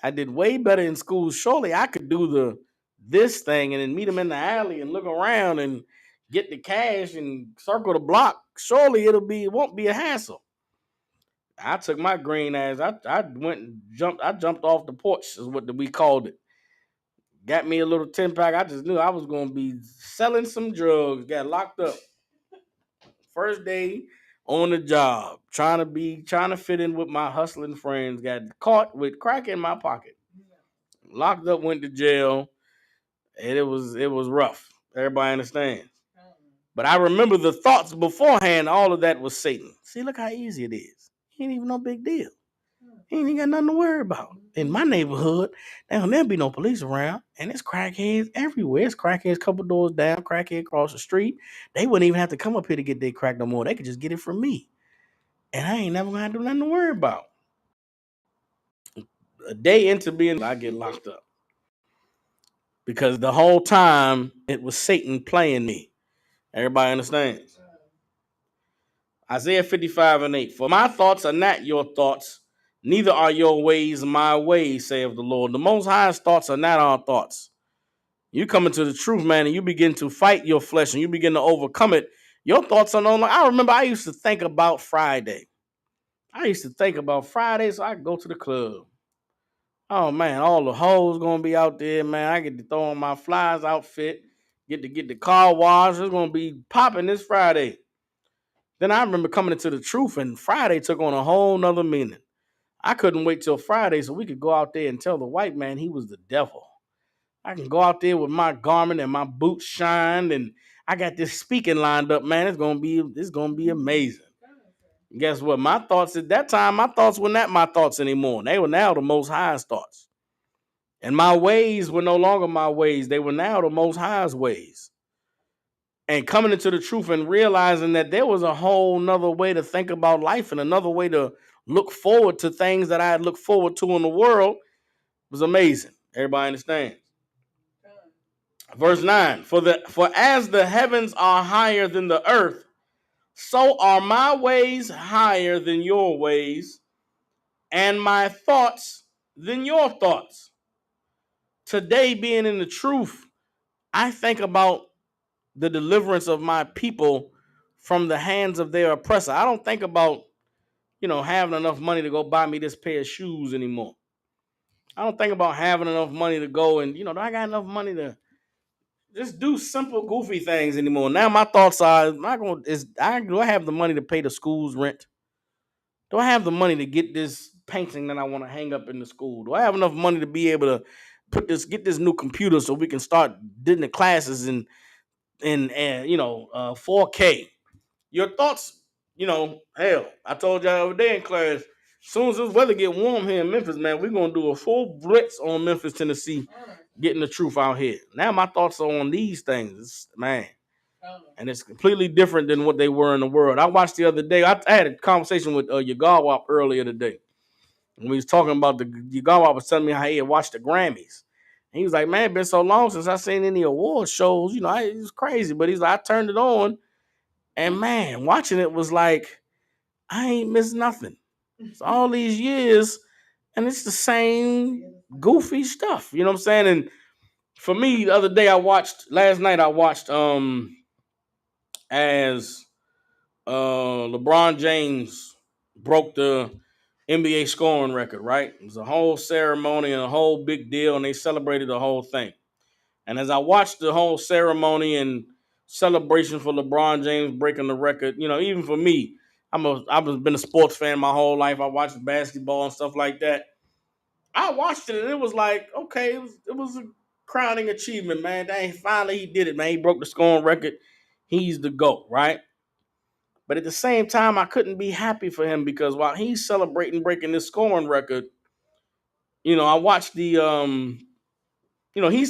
I did way better in school. Surely I could do this thing and then meet them in the alley and look around and get the cash and circle the block. Surely it won't be a hassle. I took my green ass. I went and jumped. I jumped off the porch, is what we called it. Got me a little 10-pack. I just knew I was gonna be selling some drugs. Got locked up. First day on the job, trying to fit in with my hustling friends. Got caught with crack in my pocket. Locked up, went to jail, and it was rough. Everybody understands. But I remember the thoughts beforehand. All of that was Satan. See, look how easy it is. He ain't even no big deal. He ain't got nothing to worry about. In my neighborhood, there'll be no police around, and it's crackheads everywhere. It's crackheads a couple doors down, crackhead across the street. They wouldn't even have to come up here to get their crack no more. They could just get it from me. And I ain't never gonna do nothing to worry about. A day into being, I get locked up. Because the whole time it was Satan playing me. Everybody understands? Isaiah 55:8. For my thoughts are not your thoughts, neither are your ways my ways, saith the Lord. The Most High's thoughts are not our thoughts. You come into the truth, man, and you begin to fight your flesh and you begin to overcome it. Your thoughts are no longer. I remember I used to think about Friday. So I could go to the club. Oh man, all the hoes gonna be out there, man. I get to throw on my flies outfit, get the car wash. It's gonna be popping this Friday. Then I remember coming into the truth, and Friday took on a whole nother meaning. I couldn't wait till Friday so we could go out there and tell the white man he was the devil. I can go out there with my garment and my boots shined, and I got this speaking lined up, man. It's gonna be amazing. And guess what? My thoughts at that time, my thoughts were not my thoughts anymore. They were now the Most High's thoughts. And my ways were no longer my ways. They were now the Most High's ways. And coming into the truth and realizing that there was a whole nother way to think about life and another way to look forward to things that I had looked forward to in the world was amazing. Everybody understands? Verse 9, for as the heavens are higher than the earth, so are my ways higher than your ways, and my thoughts than your thoughts. Today, being in the truth, I think about the deliverance of my people from the hands of their oppressor. I don't think about, having enough money to go buy me this pair of shoes anymore. I don't think about having enough money to go and, do I got enough money to just do simple, goofy things anymore? Now my thoughts are, do I have the money to pay the school's rent? Do I have the money to get this painting that I want to hang up in the school? Do I have enough money to be able to get this new computer so we can start doing the classes in 4K? Your thoughts, hell, I told y'all the other day in class, as soon as this weather get warm here in Memphis, man, we're going to do a full blitz on Memphis, Tennessee, getting the truth out here. Now my thoughts are on these things, man. And it's completely different than what they were in the world. I watched the other day, I had a conversation with Yagawap earlier today. And we was talking about Yagawap was telling me how he had watched the Grammys. And he was like, man, it's been so long since I seen any award shows. It was crazy. But he's like, I turned it on. And man, watching it was like, I ain't missed nothing. It's all these years, and it's the same goofy stuff. You know what I'm saying? And for me, the other day last night I watched as LeBron James broke the NBA scoring record, right? It was a whole ceremony and a whole big deal, and they celebrated the whole thing. And as I watched the whole ceremony and celebration for LeBron James breaking the record, even for me, I've been a sports fan my whole life. I watched basketball and stuff like that. I watched it and it was like, okay, it was a crowning achievement, man. Dang, finally he did it, man. He broke the scoring record. He's the GOAT, right? But at the same time, I couldn't be happy for him because while he's celebrating breaking this scoring record, I watched he's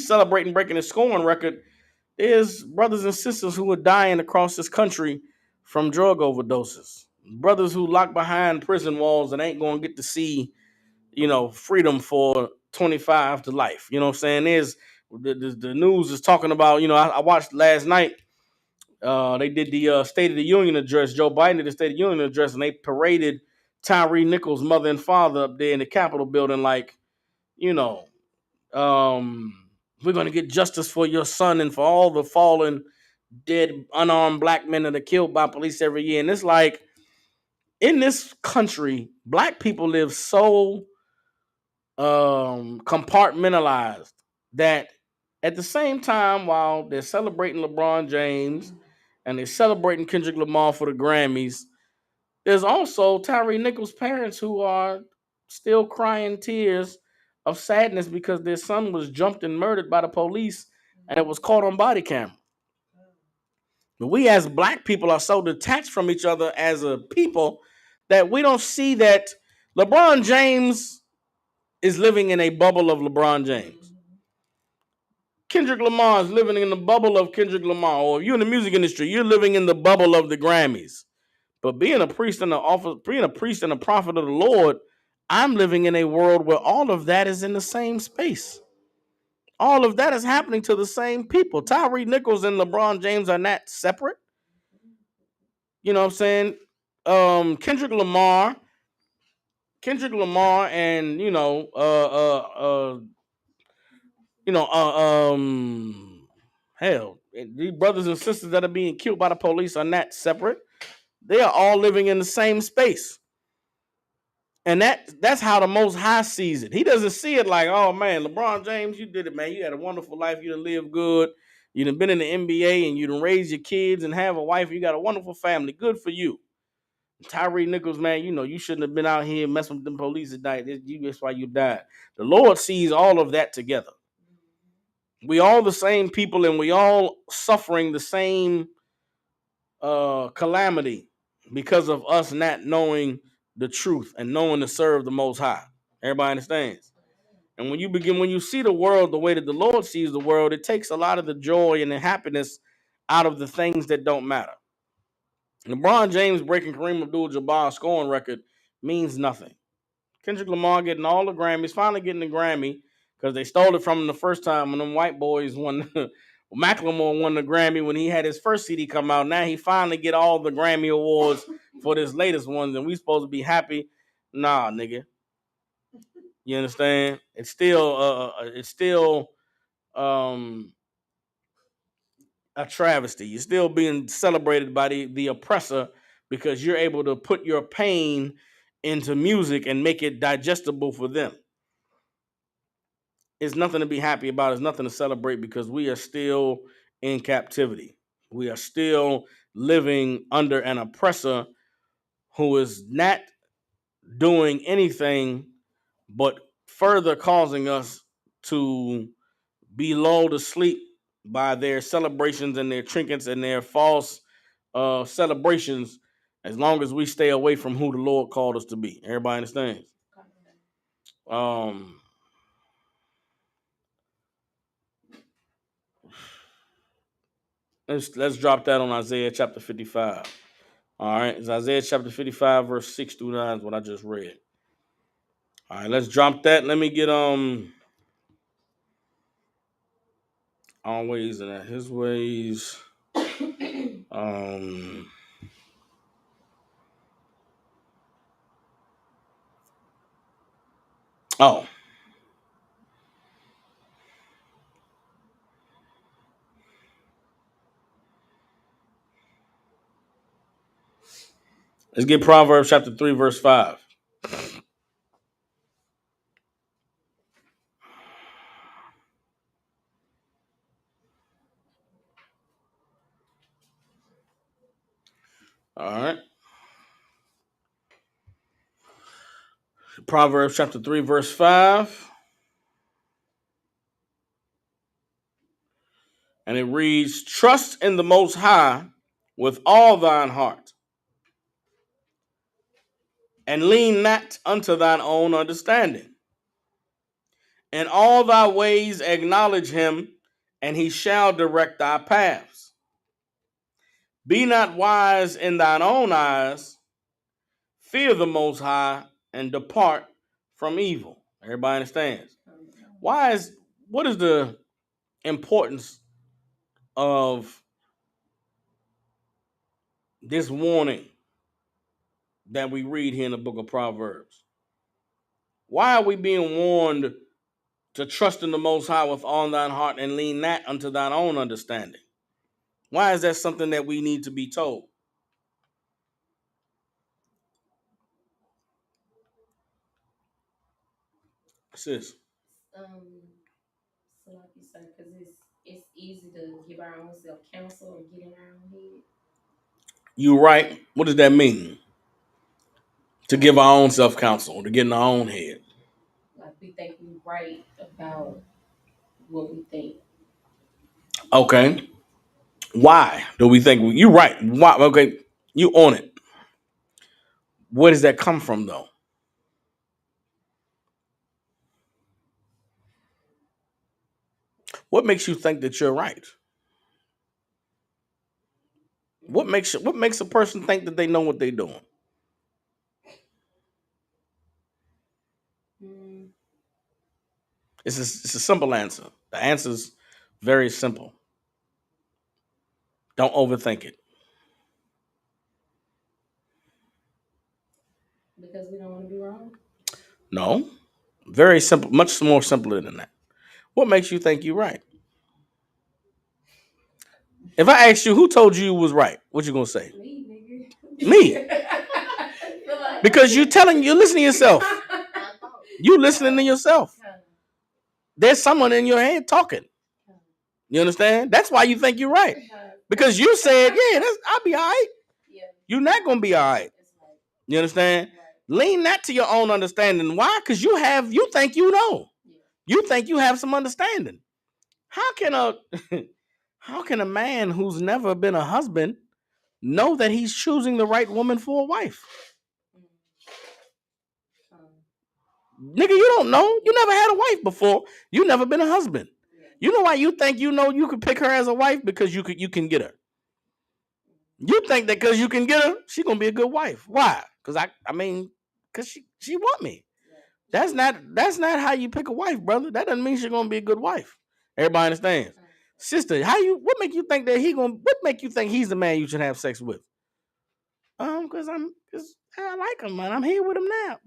celebrating breaking his scoring record. There's brothers and sisters who are dying across this country from drug overdoses. Brothers who locked behind prison walls and ain't going to get to see, freedom for 25 to life. You know what I'm saying? The news is talking about, I watched last night, They did the State of the Union address. Joe Biden did the State of the Union address, and they paraded Tyree Nichols' mother and father up there in the Capitol building, like, you know, um, we're going to get justice for your son and for all the fallen, dead, unarmed black men that are killed by police every year. And it's like, in this country, black people live so compartmentalized that at the same time, while they're celebrating LeBron James and they're celebrating Kendrick Lamar for the Grammys, there's also Tyree Nichols' parents who are still crying tears of sadness because their son was jumped and murdered by the police and it was caught on body camera. But we as black people are so detached from each other as a people that we don't see that LeBron James is living in a bubble of LeBron James. Kendrick Lamar is living in the bubble of Kendrick Lamar. Or if you're in the music industry, you're living in the bubble of the Grammys. But being a priest and being a priest and a prophet of the Lord, I'm living in a world where all of that is in the same space. All of that is happening to the same people. Tyree Nichols and LeBron James are not separate. You know what I'm saying? Kendrick Lamar, and hell, these brothers and sisters that are being killed by the police are not separate. They are all living in the same space. And that's how the Most High sees it. He doesn't see it like, oh man, LeBron James, you did it, man. You had a wonderful life. You done lived good. You done been in the NBA and you done raised your kids and have a wife. You got a wonderful family. Good for you. Tyree Nichols, man, you shouldn't have been out here messing with them police at night. That's why you died. The Lord sees all of that together. We all the same people and we all suffering the same calamity because of us not knowing the truth and knowing to serve the Most High. Everybody understands? And when you see the world the way that the Lord sees the world, it takes a lot of the joy and the happiness out of the things that don't matter. LeBron James breaking Kareem Abdul-Jabbar's scoring record means nothing. Kendrick Lamar getting all the Grammys, finally getting the Grammy because they stole it from him the first time when them white boys won. Macklemore won the Grammy when he had his first CD come out. Now he finally get all the Grammy awards for this latest ones, and we supposed to be happy. Nah, nigga. You understand? It's still a travesty. You're still being celebrated by the oppressor because you're able to put your pain into music and make it digestible for them. It's nothing to be happy about. It's nothing to celebrate because we are still in captivity. We are still living under an oppressor who is not doing anything but further causing us to be lulled to sleep by their celebrations and their trinkets and their false celebrations as long as we stay away from who the Lord called us to be. Everybody understands? Um, let's drop that on Isaiah chapter 55. All right, it's Isaiah chapter 55, verse 6 through 9 is what I just read. All right, let's drop that. Let me get our ways and his ways. Um oh. Let's get Proverbs chapter 3, verse 5. All right. Proverbs chapter 3, verse 5. And it reads, trust in the Most High with all thine heart, and lean not unto thine own understanding. In all thy ways acknowledge him, and he shall direct thy paths. Be not wise in thine own eyes. Fear the Most High, and depart from evil. Everybody understands? What is the importance of this warning that we read here in the book of Proverbs? Why are we being warned to trust in the Most High with all thine heart and lean not unto thine own understanding? Why is that something that we need to be told? Sis.
Um, so like you said, because it's easy to give our own self counsel or get in our own head.
You right. What does that mean? To give our own self counsel, to get in our own head.
Like we think we're right about what we think.
Okay. Why do we think you're right? Why? Okay, you own it. Where does that come from, though? What makes you think that you're right? What makes a person think that they know what they're doing?
Mm,
It's a simple answer. The answer's very simple. Don't overthink it.
because we don't want to be wrong.
No, very simple. Much more simpler than that. What makes you think you're right? If I asked you who told you was right, what you gonna say?
Me, nigga.
Me. Because you're listening to yourself. You listening to yourself. There's someone in your head talking. You understand? That's why you think you're right. Because you said, yeah, I'll be all right. You're not gonna be all right. You understand? Lean not to your own understanding. Why? Because you think you know. You think you have some understanding. How can a how can a man who's never been a husband know that he's choosing the right woman for a wife? Nigga, you don't know. You never had a wife before. You never been a husband. You know why you think you know you could pick her as a wife? Because you can get her. You think that because you can get her, she gonna be a good wife. Why? Because because she want me. That's not how you pick a wife, brother. That doesn't mean she's gonna be a good wife. Everybody understands. Sister, what make you think that what make you think he's the man you should have sex with? Because I like him, man. I'm here with him now.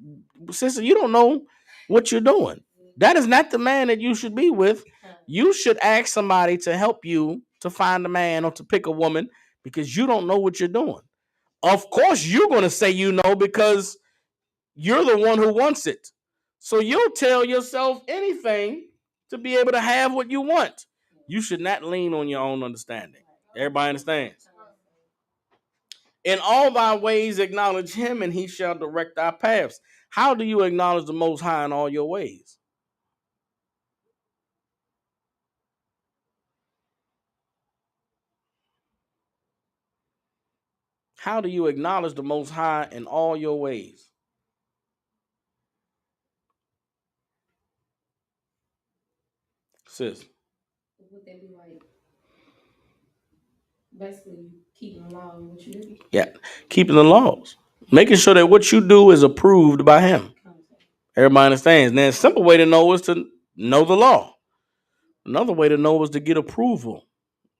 Sister, you don't know what you're doing. That is not the man that you should be with. You should ask somebody to help you to find a man or to pick a woman because you don't know what you're doing. Of course, you're going to say you know because you're the one who wants it. So you'll tell yourself anything to be able to have what you want. You should not lean on your own understanding. Everybody understands? In all thy ways acknowledge him, and he shall direct thy paths. How do you acknowledge the Most High in all your ways? How do you acknowledge the Most High in all your ways? Sis.
Would that be like basically keeping the law in what you do?
Yeah, keeping the laws. Making sure that what you do is approved by him. Everybody understands. Now, a simple way to know is to know the law. Another way to know is to get approval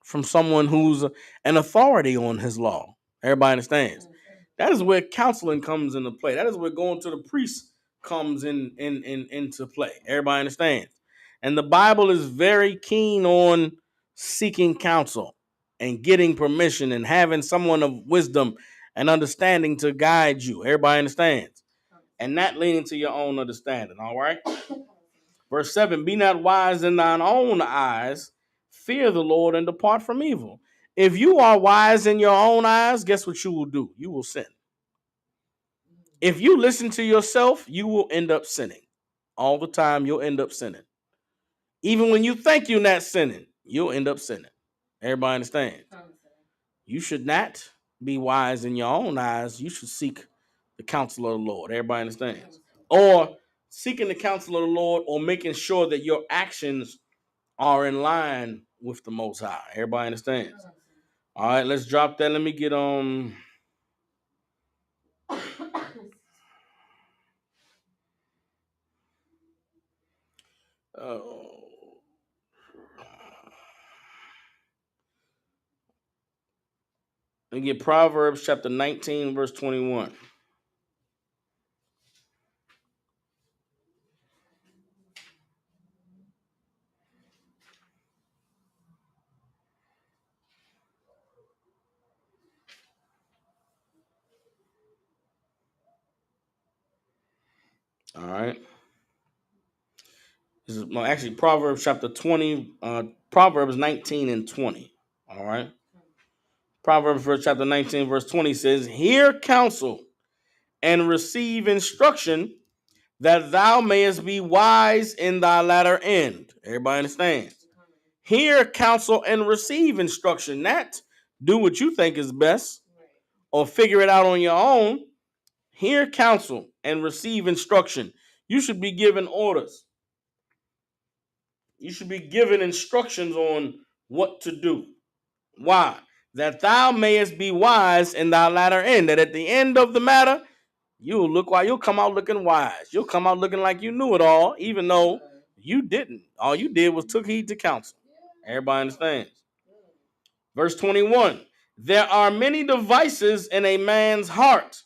from someone who's an authority on his law. Everybody understands. That is where counseling comes into play. That is where going to the priest comes into play. Everybody understands. And the Bible is very keen on seeking counsel and getting permission and having someone of wisdom and understanding to guide you. Everybody understands. And not leaning to your own understanding. All right. Verse 7, be not wise in thine own eyes, fear the Lord and depart from evil. If you are wise in your own eyes, guess what you will do? You will sin. If you listen to yourself, you will end up sinning. All the time, you'll end up sinning. Even when you think you're not sinning, you'll end up sinning. Everybody understands? You should not be wise in your own eyes. You should seek the counsel of the Lord. Everybody understands? Or seeking the counsel of the Lord or making sure that your actions are in line with the Most High. Everybody understands? All right, let's drop that. Let me get on. Uh, Let me get Proverbs chapter 19, verse 21. All right. This is actually Proverbs chapter 20, Proverbs 19 and 20. All right. Proverbs chapter 19, verse 20 says, Hear counsel and receive instruction, that thou mayest be wise in thy latter end. Everybody understands? Hear counsel and receive instruction. Not do what you think is best or figure it out on your own. Hear counsel and receive instruction. You should be given orders. You should be given instructions on what to do. Why? That thou mayest be wise in thy latter end. That at the end of the matter, you'll come out looking wise. You'll come out looking like you knew it all, even though you didn't. All you did was took heed to counsel. Everybody understands. Verse 21. There are many devices in a man's heart.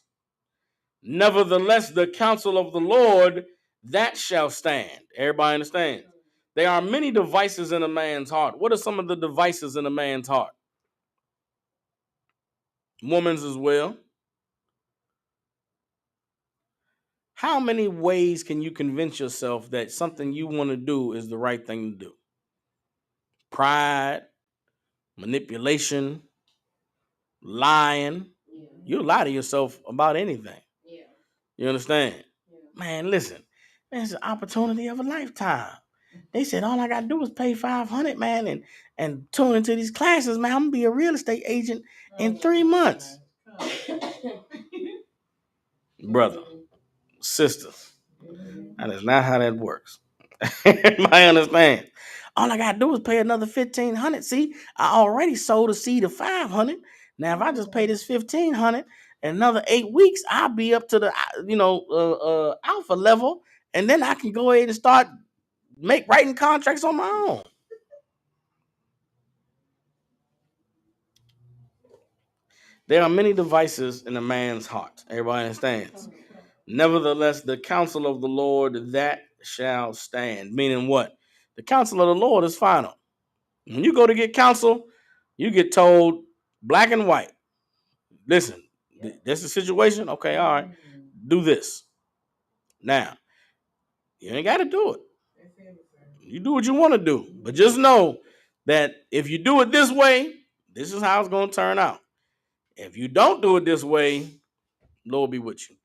Nevertheless, the counsel of the Lord, that shall stand. Everybody understands. There are many devices in a man's heart. What are some of the devices in a man's heart? Woman's as well. How many ways can you convince yourself that something you want to do is the right thing to do? Pride, manipulation, lying. You'll lie to yourself about anything. You understand? Man, listen. Man, it's an opportunity of a lifetime. They said all I gotta do is pay $500, man, and tune into these classes, man. I'm gonna be a real estate agent in 3 months. Brother, sister, that is not how that works. I understand. All I gotta do is pay another $1,500. See, I already sold a seed of $500. Now, if I just pay this $1,500 in another 8 weeks, I'll be up to the alpha level, and then I can go ahead and start writing contracts on my own. There are many devices in a man's heart. Everybody understands. Nevertheless, the counsel of the Lord, that shall stand. Meaning what? The counsel of the Lord is final. When you go to get counsel, you get told black and white. Listen, this is the situation. Okay, all right. Do this. Now, you ain't got to do it. You do what you want to do. But just know that if you do it this way, this is how it's going to turn out. If you don't do it this way, Lord be with you.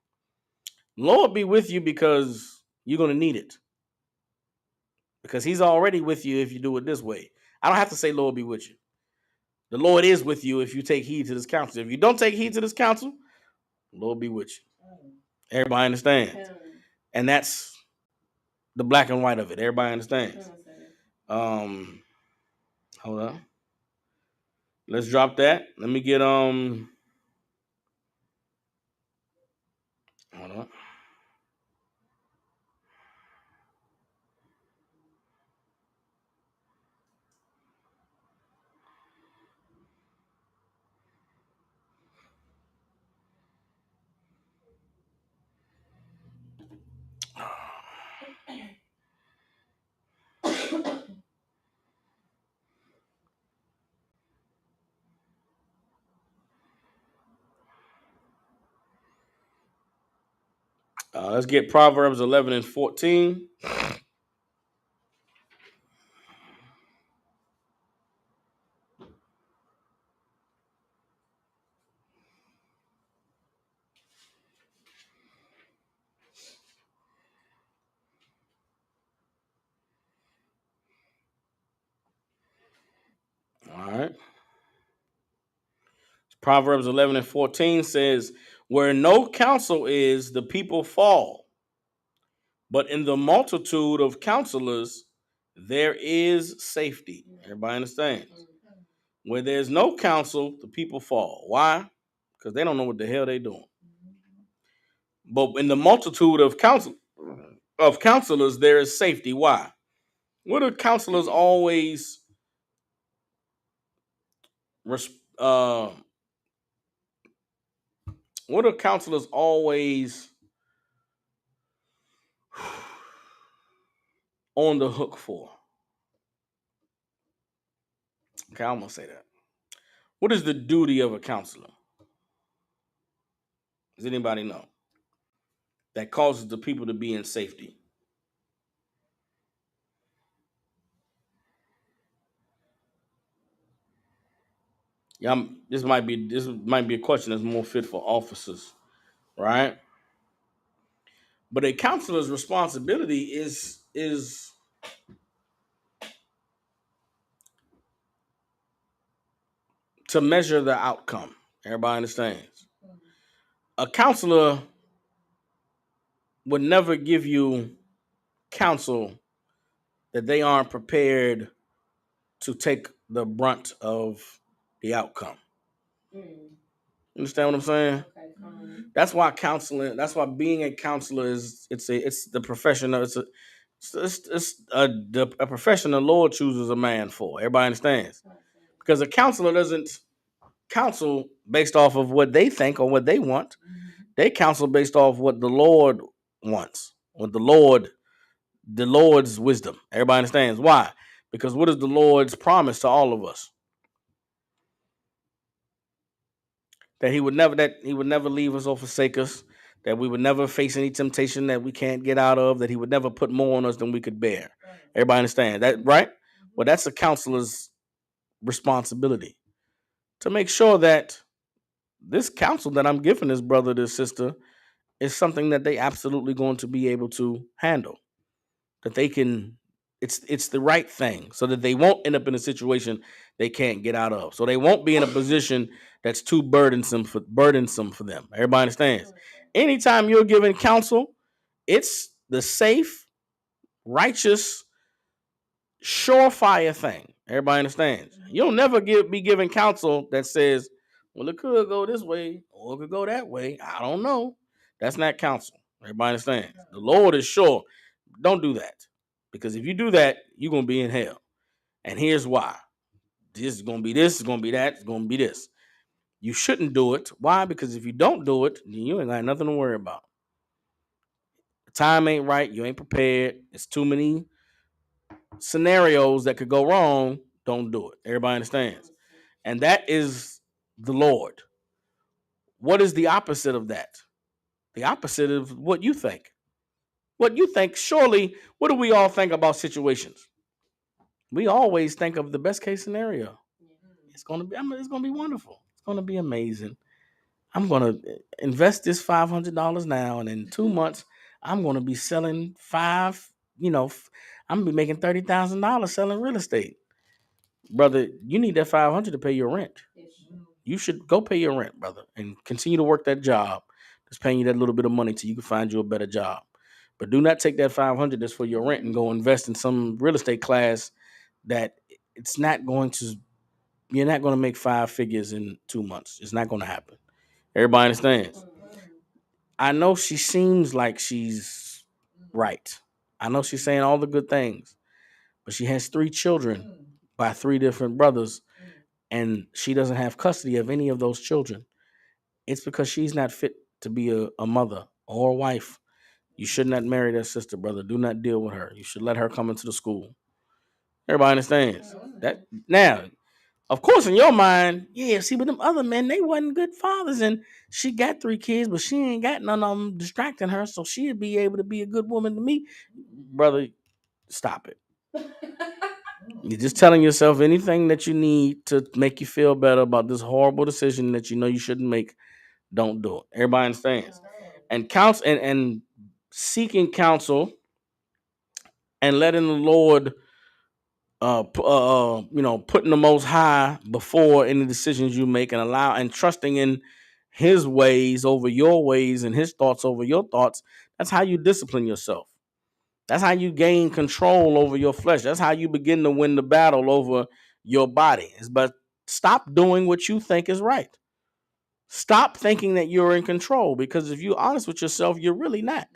Lord be with you because you're going to need it. Because he's already with you if you do it this way. I don't have to say Lord be with you. The Lord is with you if you take heed to this counsel. If you don't take heed to this counsel, Lord be with you. Everybody understands. And that's the black and white of it. Everybody understands. Hold on. Let's drop that. Let me get hold on. Let's get Proverbs 11 and 14. All right. Proverbs 11 and 14 says, Where no counsel is, the people fall. But in the multitude of counselors, there is safety. Everybody understands? Where there's no counsel, the people fall. Why? Because they don't know what the hell they're doing. But in the multitude of counselors, there is safety. Why? What do counselors always What are counselors always on the hook for? Okay, I'm gonna say that. What is the duty of a counselor? Does anybody know? That causes the people to be in safety. Yeah, this might be a question that's more fit for officers, right? But a counselor's responsibility is to measure the outcome. Everybody understands. A counselor would never give you counsel that they aren't prepared to take the brunt of the outcome.
Mm.
You understand what I'm saying?
Okay,
That's why counseling. That's why being a counselor is it's the profession. It's a profession the Lord chooses a man for. Everybody understands
okay.
because a counselor doesn't counsel based off of what they think or what they want. They counsel based off what the Lord wants, what the Lord's wisdom. Everybody understands why? Because what is the Lord's promise to all of us? That he would never leave us or forsake us, that we would never face any temptation that we can't get out of, that he would never put more on us than we could bear. Everybody understand that, right? Well, that's a counselor's responsibility to make sure that this counsel that I'm giving this brother, this sister, is something that they absolutely going to be able to handle. That they can it's the right thing so that they won't end up in a situation they can't get out of. So they won't be in a position that's too burdensome for them. Everybody understands. Anytime you're giving counsel, it's the safe, righteous, surefire thing. Everybody understands. You'll never be given counsel that says, well, it could go this way or it could go that way. I don't know. That's not counsel. Everybody understands. The Lord is sure. Don't do that. Because if you do that, you're going to be in hell. And here's why. This is going to be this, it's going to be that, it's going to be this. You shouldn't do it. Why? Because if you don't do it, then you ain't got nothing to worry about. The time ain't right. You ain't prepared. It's too many scenarios that could go wrong. Don't do it. Everybody understands. And that is the Lord. What is the opposite of that? The opposite of what you think. What you think, surely, what do we all think about situations? We always think of the best case scenario. It's gonna be wonderful. It's gonna be amazing. I'm gonna invest this $500 now, and in 2 months, I'm gonna be selling five. I'm gonna be making $30,000 selling real estate, brother. You need that 500 to pay your rent. You should go pay your rent, brother, and continue to work that job that's paying you that little bit of money till you can find you a better job. But do not take that 500 that's for your rent and go invest in some real estate class that it's not going to. You're not going to make five figures in 2 months. It's not going to happen. Everybody understands. I know she seems like she's right. I know she's saying all the good things, but she has three children by three different brothers, and she doesn't have custody of any of those children. It's because she's not fit to be a mother or a wife. You should not marry that sister, brother. Do not deal with her. You should let her come into the school. Everybody understands that. Now, of course, in your mind, yeah, see, but them other men, they wasn't good fathers. And she got three kids, but she ain't got none of them distracting her. So she'd be able to be a good woman to me. Brother, stop it. You're just telling yourself anything that you need to make you feel better about this horrible decision that you know you shouldn't make. Don't do it. Everybody understands. And and seeking counsel and letting the Lord putting the Most High before any decisions you make, and trusting in His ways over your ways and His thoughts over your thoughts. That's how you discipline yourself. That's how you gain control over your flesh. That's how you begin to win the battle over your body. But stop doing what you think is right. Stop thinking that you're in control, because if you're honest with yourself, you're really not.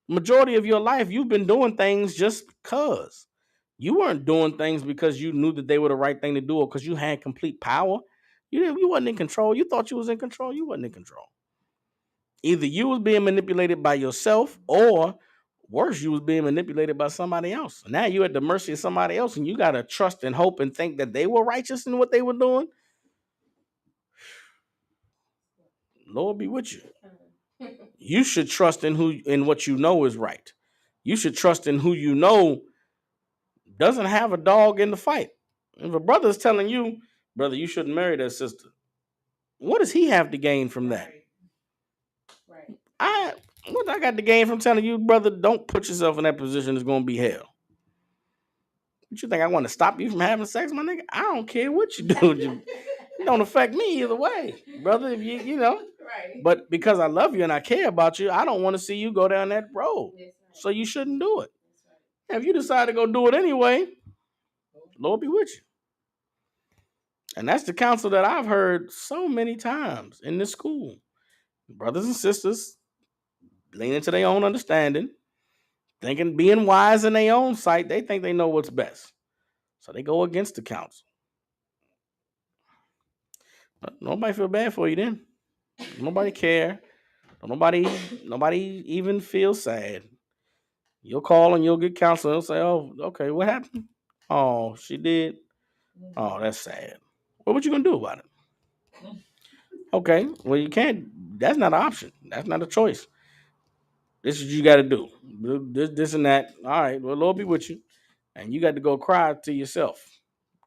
Majority of your life, you've been doing things just because. You weren't doing things because you knew that they were the right thing to do or because you had complete power. You wasn't in control. You thought you was in control. You wasn't in control. Either you was being manipulated by yourself, or worse, you was being manipulated by somebody else. Now you at the mercy of somebody else, and you gotta trust and hope and think that they were righteous in what they were doing. Lord be with you. You should trust in what you know is right. You should trust in who you know doesn't have a dog in the fight. If a brother is telling you, brother, you shouldn't marry that sister, what does he have to gain from that?
Right.
What I got to gain from telling you, brother, don't put yourself in that position. It's gonna be hell. What you think I want to stop you from having sex, my nigga? I don't care what you do. It don't affect me either way, brother. If you know,
Right.
but because I love you and I care about you, I don't want to see you go down that road.
Right.
So you shouldn't do it.
Right.
If you decide to go do it anyway, Lord be with you. And that's the counsel that I've heard so many times in this school. Brothers and sisters leaning to their own understanding, thinking being wise in their own sight, they think they know what's best. So they go against the counsel. But nobody feel bad for you then. Nobody care. Nobody even feel sad. You'll call and you'll get counsel. They'll say, "Oh, okay, what happened? Oh, she did. Oh, that's sad. Well, what you gonna do about it? Okay, well, you can't. That's not an option. That's not a choice. This is what you got to do. This, and that. All right. Well, Lord be with you, and you got to go cry to yourself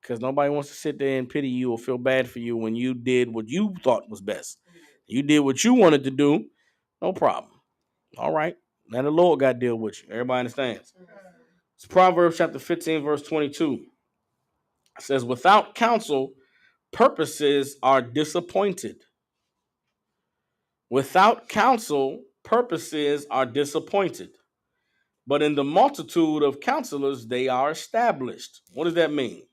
because nobody wants to sit there and pity you or feel bad for you when you did what you thought was best. You did what you wanted to do. No problem. All right. Now the Lord got to deal with you. Everybody understands. It's Proverbs chapter 15, verse 22. It says, without counsel, purposes are disappointed. Without counsel, purposes are disappointed. But in the multitude of counselors, they are established. What does that mean?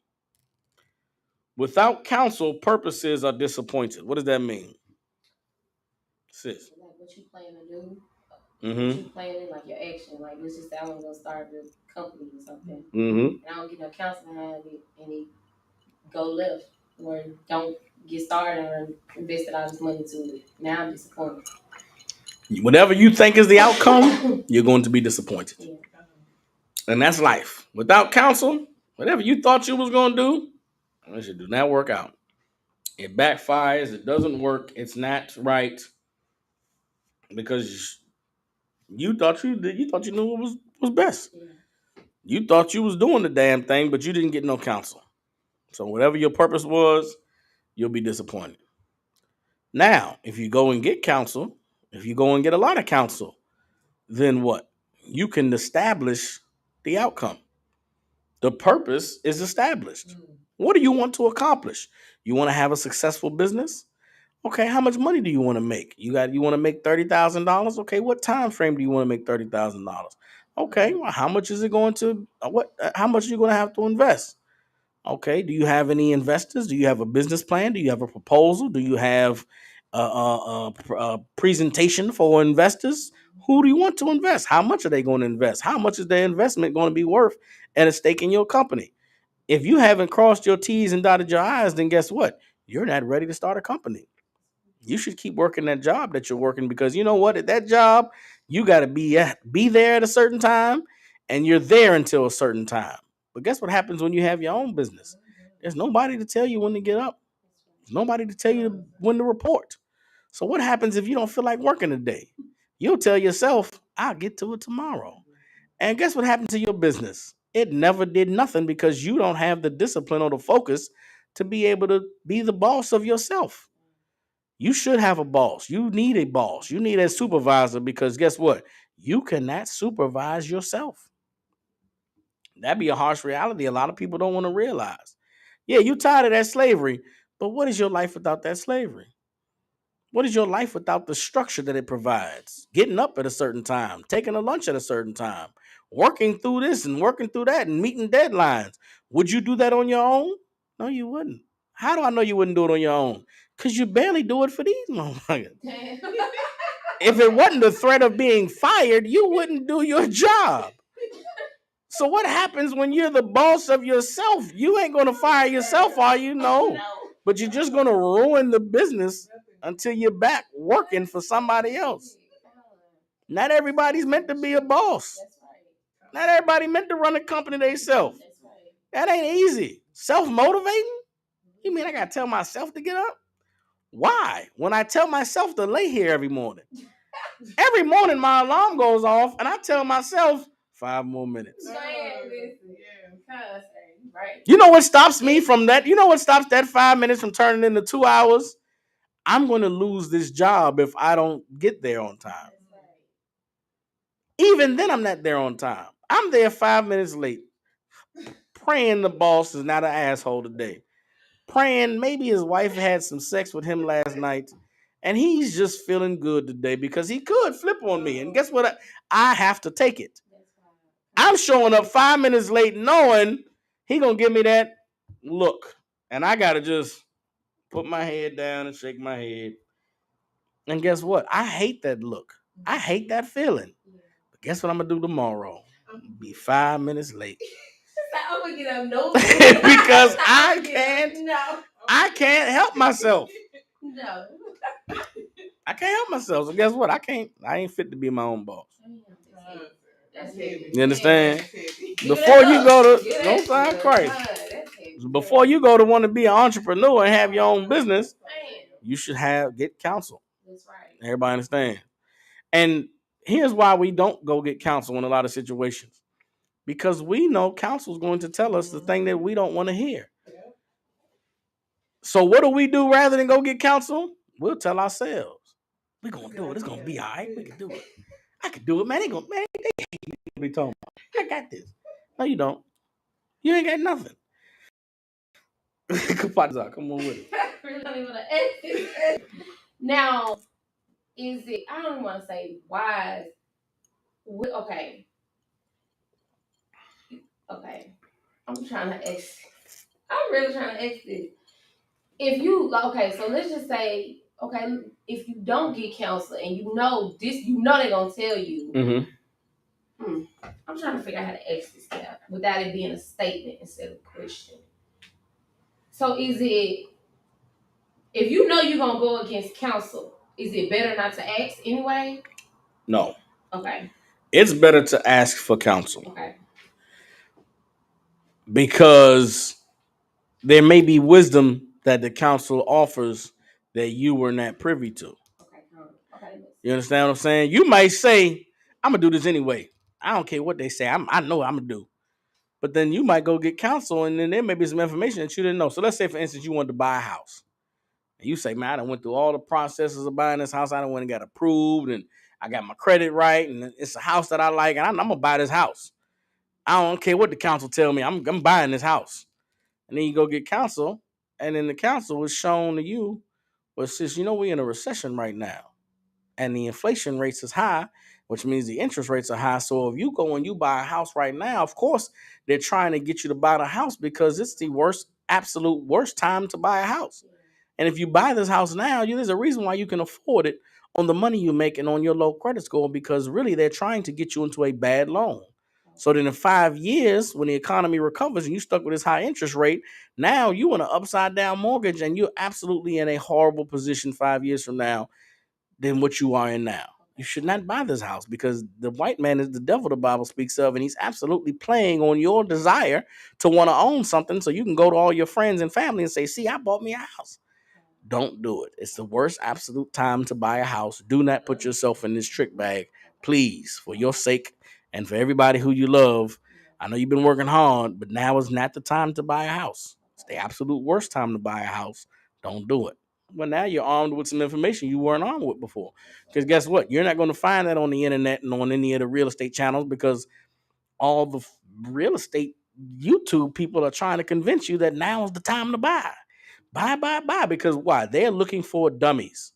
Without counsel, purposes are disappointed. What does that mean? Sis.
Like what you plan to do,
Mm-hmm.
what you planning, like your action. Like let's just say I want to go start a company or something,
Mm-hmm.
and I don't get no counsel behind it, and it go left or don't get started or invested all this money to it. Now I'm disappointed.
Whatever you think is the outcome, you're going to be disappointed.
Yeah.
And that's life. Without counsel, whatever you thought you was going to do, it should do not work out. It backfires. It doesn't work. It's not right because you thought you knew what was best.
Yeah.
You thought you was doing the damn thing, but you didn't get no counsel. So whatever your purpose was, you'll be disappointed. Now, if you go and get counsel, if you go and get a lot of counsel, then what? You can establish the outcome. The purpose is established. What do you want to accomplish? You want to have a successful business? Okay, how much money do you want to make? You want to make $30,000? Okay, what time frame do you want to make $30,000? Okay, well, how much is it going to how much are you going to have to invest? Okay, do you have any investors? Do you have a business plan? Do you have a proposal? Do you have a presentation for investors? Who do you want to invest? How much are they going to invest? How much is their investment going to be worth at a stake in your company? If you haven't crossed your T's and dotted your I's, then guess what? You're not ready to start a company. You should keep working that job that you're working because you know what? At that job, you got to be there at a certain time, and you're there until a certain time. But guess what happens when you have your own business? There's nobody to tell you when to get up. There's nobody to tell you when to report. So what happens if you don't feel like working today? You'll tell yourself, I'll get to it tomorrow. And guess what happened to your business? It never did nothing because you don't have the discipline or the focus to be able to be the boss of yourself. You should have a boss. You need a boss. You need a supervisor because guess what? You cannot supervise yourself. That'd be a harsh reality a lot of people don't want to realize. Yeah, you tired of that slavery, but what is your life without that slavery? What is your life without the structure that it provides? Getting up at a certain time, taking a lunch at a certain time, working through this and working through that and meeting deadlines. Would you do that on your own? No, you wouldn't. How do I know you wouldn't do it on your own? Because you barely do it for these motherfuckers. If it wasn't the threat of being fired, you wouldn't do your job. So what happens when you're the boss of yourself? You ain't going to fire yourself, are you? No. but you're just going to ruin the business until you're back working for somebody else. Not everybody's meant to be a boss. Not everybody meant to run a company themselves. That ain't easy. Self-motivating? You mean I got to tell myself to get up? Why? When I tell myself to lay here every morning. Every morning my alarm goes off and I tell myself 5 more minutes. You know what stops me from that? You know what stops that 5 minutes from turning into 2 hours? I'm going to lose this job if I don't get there on time. Even then, I'm not there on time. I'm there 5 minutes late, praying the boss is not an asshole today. Praying maybe his wife had some sex with him last night, and he's just feeling good today because he could flip on me. And guess what? I have to take it. I'm showing up 5 minutes late knowing he going to give me that look. And I got to just put my head down and shake my head. And guess what? I hate that look. I hate that feeling. But guess what I'm going to do tomorrow? Be 5 minutes late.
I'm gonna get up no
because I can't help myself.
No.
I can't help myself. So guess what? I ain't fit to be my own boss.
That's heavy.
You understand? Before you go to don't sound Christ. Before you go to want to be an entrepreneur and have your own business, you should get counsel.
That's right.
Everybody understand? And here's why we don't go get counsel in a lot of situations. Because we know counsel is going to tell us the thing that we don't want to hear. So what do we do rather than go get counsel? We'll tell ourselves. We're going to do it. It's going to be all right. We can do it. I can do it, man. They hate me to be talking about. I got this. No, you don't. You ain't got nothing. Come on with
it. Now, is it, I don't want to say wise. Okay. I'm really trying to ask this. If you, so let's just say, if you don't get counsel and you know they're going to tell you.
Mm-hmm.
I'm trying to figure out how to ask this now without it being a statement instead of a question. So is it, if you know you're going to go against counsel, is it better not to ask anyway?
No.
Okay.
It's better to ask for counsel.
Okay.
Because there may be wisdom that the counsel offers that you were not privy to.
Okay.
You understand what I'm saying? You might say, I'm going to do this anyway. I don't care what they say. I know what I'm going to do. But then you might go get counsel, and then there may be some information that you didn't know. So let's say, for instance, you wanted to buy a house. And you say, man, I went through all the processes of buying this house. I went and got approved, and I got my credit right, and it's a house that I like, and I'm going to buy this house. I don't care what the counsel tell me. I'm buying this house. And then you go get counsel, and then the counsel is shown to you, well, sis, we're in a recession right now. And the inflation rates is high, which means the interest rates are high. So if you go and you buy a house right now, of course, they're trying to get you to buy the house because it's the absolute worst time to buy a house. And if you buy this house now, there's a reason why you can afford it on the money you make and on your low credit score, because really they're trying to get you into a bad loan. So then in 5 years, when the economy recovers and you stuck with this high interest rate, now you in an upside down mortgage and you're absolutely in a horrible position 5 years from now than what you are in now. You should not buy this house because the white man is the devil the Bible speaks of, and he's absolutely playing on your desire to want to own something so you can go to all your friends and family and say, see, I bought me a house. Don't do it. It's the worst absolute time to buy a house. Do not put yourself in this trick bag, please, for your sake and for everybody who you love. I know you've been working hard, but now is not the time to buy a house. It's the absolute worst time to buy a house. Don't do it. Well, now you're armed with some information you weren't armed with before. Because guess what? You're not going to find that on the internet and on any of the real estate channels because all the real estate YouTube people are trying to convince you that now is the time to buy. Buy. Because why? They're looking for dummies.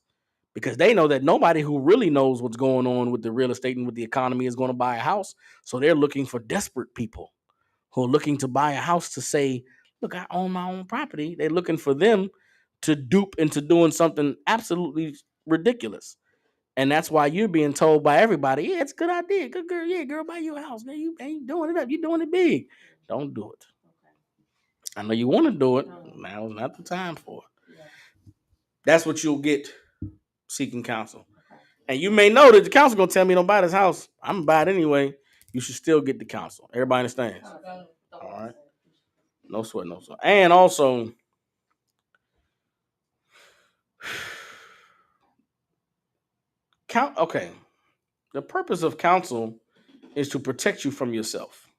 Because they know that nobody who really knows what's going on with the real estate and with the economy is going to buy a house. So they're looking for desperate people who are looking to buy a house to say, look, I own my own property. They're looking for them to dupe into doing something absolutely ridiculous. And that's why you're being told by everybody, yeah, it's a good idea. Good girl. Yeah, girl, buy you a house. Man, you ain't doing it up. You're doing it big. Don't do it. I know you want to do it. Now is not the time for it. That's what you'll get seeking counsel. And you may know that the counsel gonna tell me don't buy this house. I'm gonna buy it anyway. You should still get the counsel. Everybody understands? All right. No sweat, no sweat. And also, okay. The purpose of counsel is to protect you from yourself.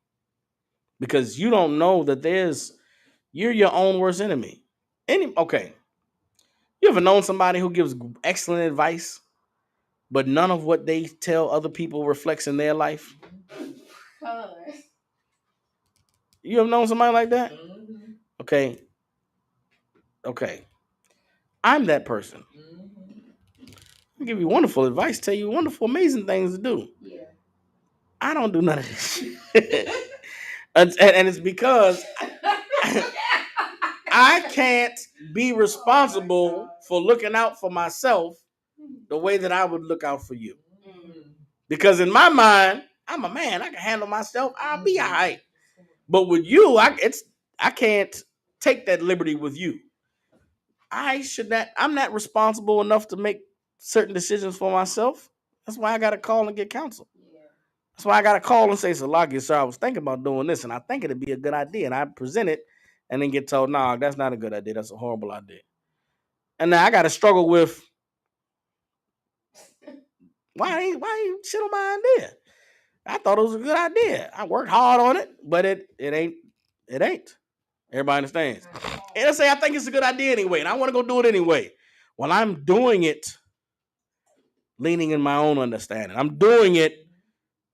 Because you don't know that you're your own worst enemy. Okay. You ever known somebody who gives excellent advice, but none of what they tell other people reflects in their life? You ever known somebody like that? Okay. Okay. I'm that person. I give you wonderful advice, tell you wonderful, amazing things to do. Yeah. I don't do none of this shit. and it's because I can't be responsible for looking out for myself the way that I would look out for you. Because in my mind, I'm a man. I can handle myself. I'll be all right. But with you, I can't take that liberty with you. I'm not responsible enough to make certain decisions for myself. That's why I got to call and get counsel. That's why I got to call and say, Salaki, sir, I was thinking about doing this, and I think it'd be a good idea. And I present it and then get told, nah, that's not a good idea. That's a horrible idea. And now I got to struggle with, why you shit on my idea? I thought it was a good idea. I worked hard on it, but it ain't. Everybody understands. And I say, I think it's a good idea anyway, and I want to go do it anyway. Well, I'm doing it leaning in my own understanding. I'm doing it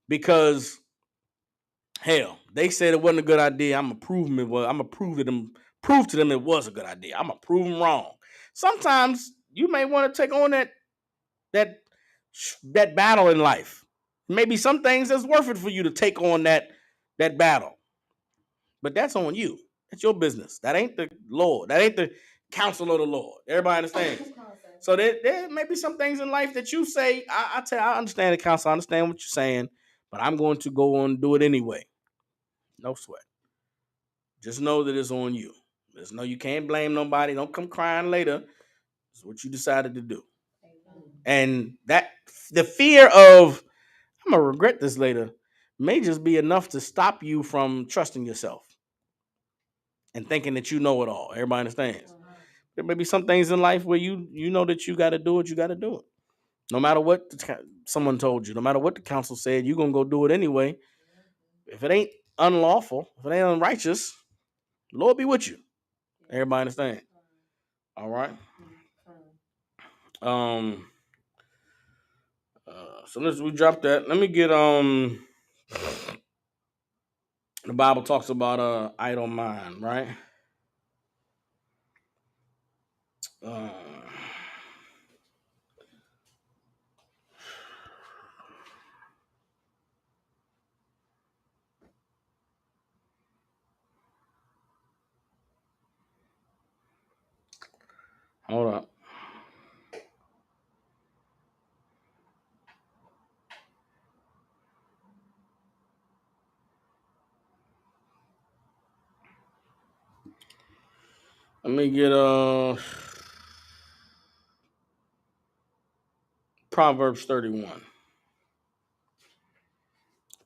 because, hell, they said it wasn't a good idea. I'm gonna prove them it was. I'm gonna prove to them it was a good idea. I'm gonna prove them wrong. Sometimes you may want to take on that battle in life. Maybe some things that's worth it for you to take on that battle. But that's on you. That's your business. That ain't the Lord. That ain't the counsel of the Lord. Everybody understands. So there may be some things in life that you say, I understand the counsel, I understand what you're saying, but I'm going to go on and do it anyway. No sweat. Just know that it's on you. Just know you can't blame nobody. Don't come crying later. It's what you decided to do. And that the fear of, I'm going to regret this later, may just be enough to stop you from trusting yourself and thinking that you know it all. Everybody understands. There may be some things in life where you know that you got to do it. You got to do it. No matter what someone told you, no matter what the council said, you're going to go do it anyway. If it ain't unlawful, if it ain't unrighteous, the Lord be with you. Everybody understand? All right. So we drop that. Let me get the Bible talks about idle mind, right? Hold up. Let me get Proverbs 31.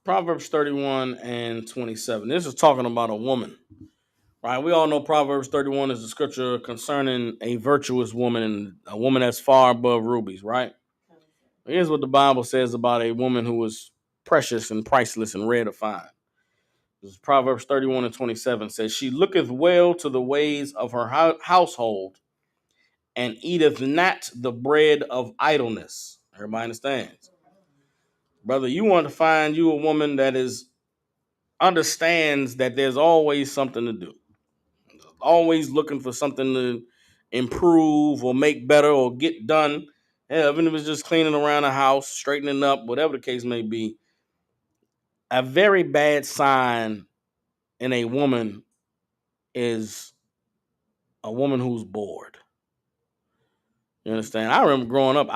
Proverbs 31 and 27. This is talking about a woman. Right? We all know Proverbs 31 is the scripture concerning a virtuous woman and a woman that's far above rubies, right? Here's what the Bible says about a woman who is precious and priceless and rare to find. This is Proverbs 31 and 27 says, she looketh well to the ways of her household and eateth not the bread of idleness. Everybody understands? Brother, you want to find you a woman that understands that there's always something to do. Always looking for something to improve or make better or get done. Yeah, even if it's just cleaning around the house, straightening up, whatever the case may be. A very bad sign in a woman is a woman who's bored. You understand? I remember growing up,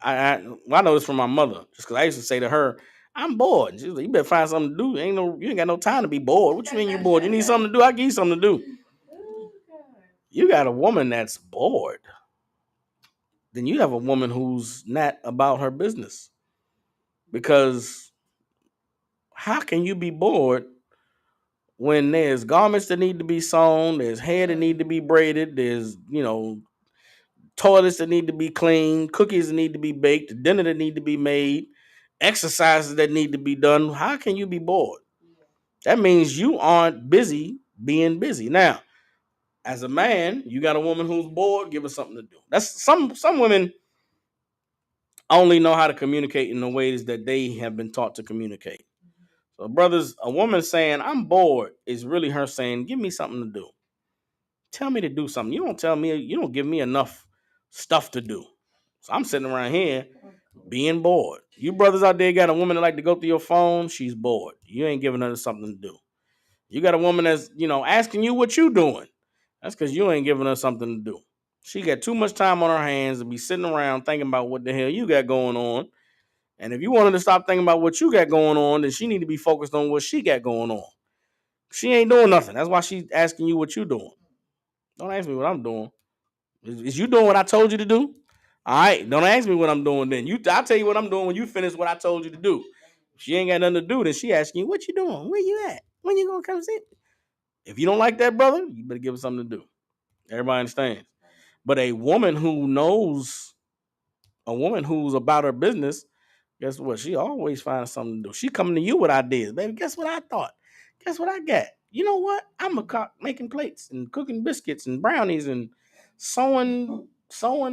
I know this from my mother, just because I used to say to her, I'm bored. She was like, you better find something to do. You ain't got no time to be bored. What you mean you bored? You need something to do? I give you something to do. You got a woman that's bored. then you have a woman who's not about her business. Because how can you be bored when there's garments that need to be sewn, there's hair that need to be braided, there's, toilets that need to be cleaned, cookies that need to be baked, dinner that need to be made, exercises that need to be done. How can you be bored? That means you aren't busy being busy. Now, as a man, you got a woman who's bored, give her something to do. That's some women only know how to communicate in the ways that they have been taught to communicate. So, brothers, a woman saying, I'm bored, is really her saying, give me something to do. Tell me to do something. You don't tell me, you don't give me enough stuff to do. So I'm sitting around here being bored. You brothers out there got a woman that like to go through your phone, she's bored. You ain't giving her something to do. You got a woman that's, asking you what you doing. That's because you ain't giving her something to do. She got too much time on her hands to be sitting around thinking about what the hell you got going on. And if you want her to stop thinking about what you got going on, then she need to be focused on what she got going on. She ain't doing nothing. That's why she's asking you what you doing. Don't ask me what I'm doing. Is you doing what I told you to do? All right. Don't ask me what I'm doing then. I'll tell you what I'm doing when you finish what I told you to do. If she ain't got nothing to do, then she asking you, what you doing? Where you at? When you gonna come see? If you don't like that, brother, you better give her something to do. Everybody understands. But a woman who's about her business, guess what? She always finds something to do. She coming to you with ideas. Baby, guess what I thought? Guess what I got? You know what? I'm a cook making plates and cooking biscuits and brownies and sewing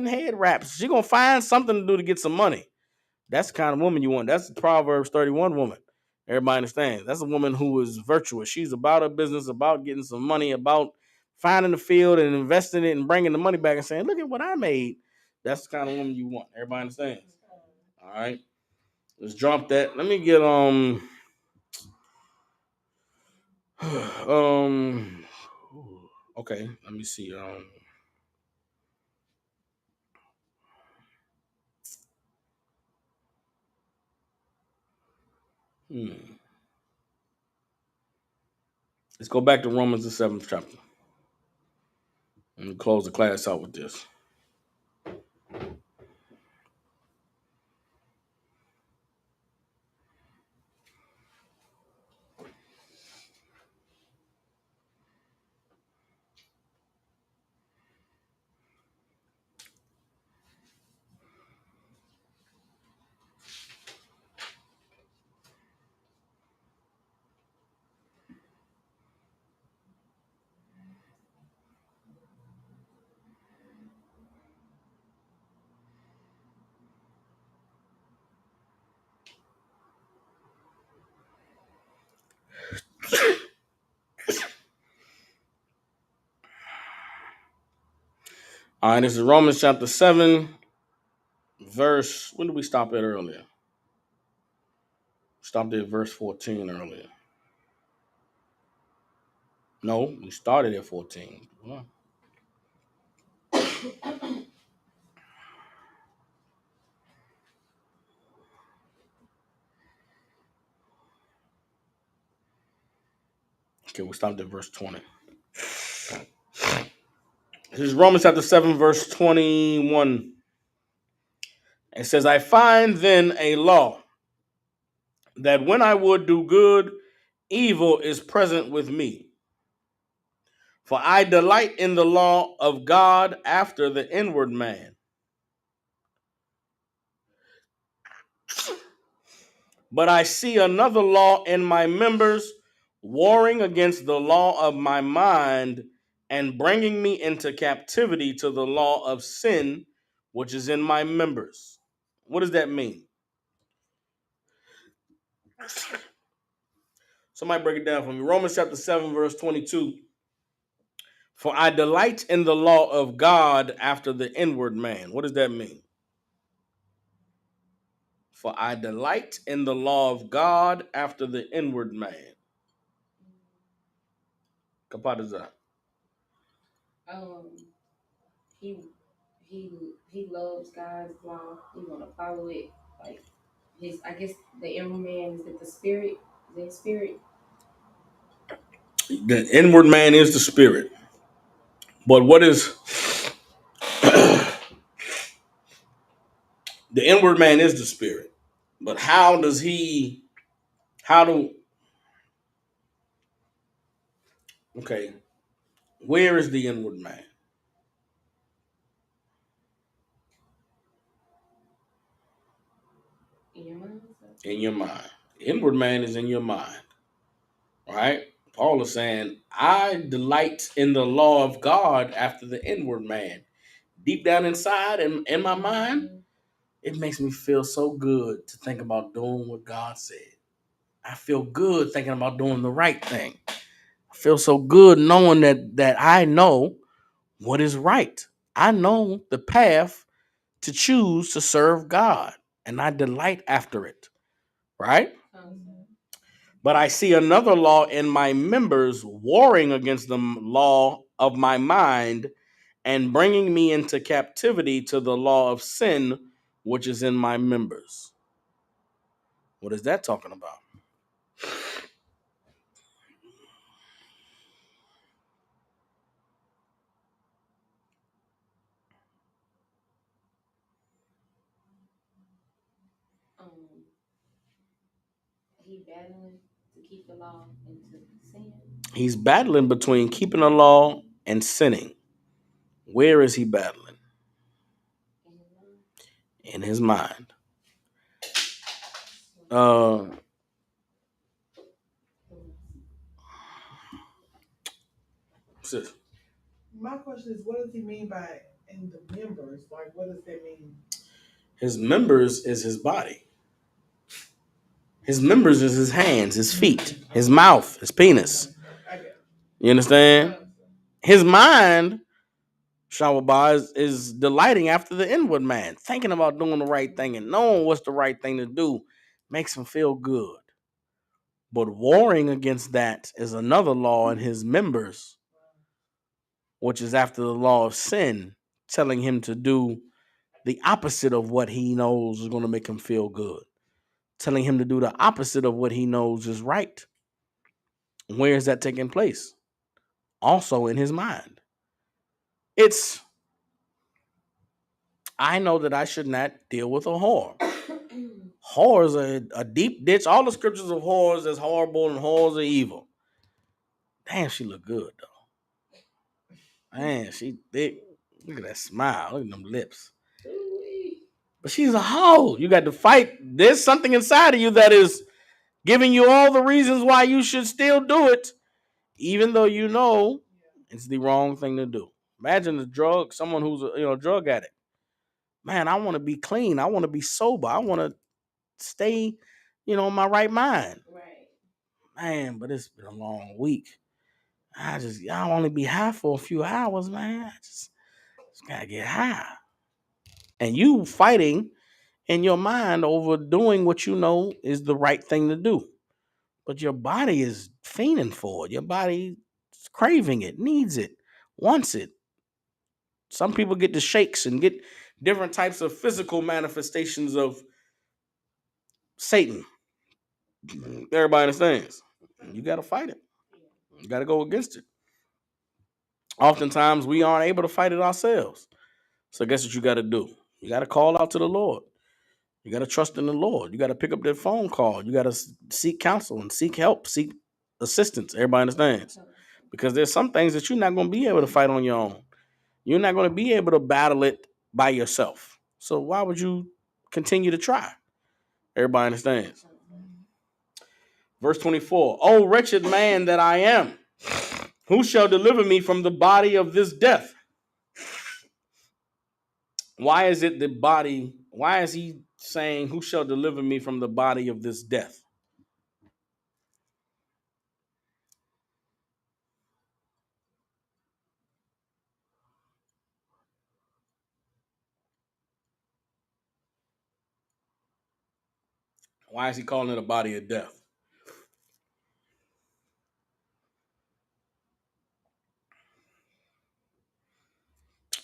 head wraps. She gonna find something to do to get some money. That's the kind of woman you want. That's the Proverbs 31 woman. Everybody understands. That's a woman who is virtuous. She's about her business, about getting some money, about finding the field and investing it and bringing the money back and saying, look at what I made. That's the kind of woman you want. Everybody understands. All right. Let's drop that. Let me get um okay, let me see. Hmm. Let's go back to Romans the seventh chapter and close the class out with this. All right, this is Romans chapter 7, verse. When did we stop at earlier? Stopped at verse 14 earlier. No, we started at 14. Okay, we stopped at verse 20. This is Romans chapter 7, verse 21. It says, I find then a law that when I would do good, evil is present with me. For I delight in the law of God after the inward man. But I see another law in my members, warring against the law of my mind and bringing me into captivity to the law of sin, which is in my members. What does that mean? Somebody break it down for me. Romans chapter 7, verse 22. For I delight in the law of God after the inward man. What does that mean? For I delight in the law of God after the inward man. Kapadaza.
Um, he he he loves God's law. He want to follow it. Like his, I guess the inner man is that the spirit. Is that spirit?
The inward man is the spirit. But what is The inward man is the spirit. But how does he, how do, okay, where is the inward man?
In your mind?
In your mind. The inward man is in your mind, right? Paul is saying, I delight in the law of God after the inward man. Deep down inside and in my mind, it makes me feel so good to think about doing what God said. I feel good thinking about doing the right thing. I feel so good knowing that I know what is right. I know the path to choose to serve God, and I delight after it, right? But I see another law in my members warring against the law of my mind and bringing me into captivity to the law of sin, which is in my members. What is that talking about?
Um, he battling to keep the law and to sin.
He's battling between keeping the law and sinning. Where is he battling? In his mind. Uh, sis,
My question is, what does he mean by in the members? Like, what does that mean?
his members is his body. His members is his hands, his feet, his mouth, his penis. You understand? His mind, Shawabah, is delighting after the inward man, thinking about doing the right thing and knowing what's the right thing to do makes him feel good. But warring against that is another law in his members, which is after the law of sin, telling him to do the opposite of what he knows is going to make him feel good, telling him to do the opposite of what he knows is right. Where is that taking place? Also in his mind. It's, I know that I should not deal with a whore. Whore is a deep ditch. All the scriptures of whores is horrible and whores are evil. Damn, she look good though. Man, she thick. Look at that smile. Look at them lips. But she's a hoe. You got to fight. There's something inside of you that is giving you all the reasons why you should still do it, even though you know it's the wrong thing to do. Imagine someone who's a drug addict. Man, I want to be clean. I want to be sober. I want to stay, in my right mind.
Right.
Man, but it's been a long week. I'll only be high for a few hours, man. I just gotta get high. And you fighting in your mind over doing what you know is the right thing to do. But your body is fiending for it. Your body is craving it, needs it, wants it. Some people get the shakes and get different types of physical manifestations of Satan. Everybody understands. You got to fight it. You got to go against it. Oftentimes, we aren't able to fight it ourselves. So, guess what you got to do? You got to call out to the Lord. You got to trust in the Lord. You got to pick up that phone call. You got to seek counsel and seek help, seek assistance. Everybody understands. Because there's some things that you're not going to be able to fight on your own. You're not going to be able to battle it by yourself. So why would you continue to try? Everybody understands. Verse 24. Oh, wretched man that I am, who shall deliver me from the body of this death? Why is it the body? Why is he saying, who shall deliver me from the body of this death? Why is he calling it a body of death?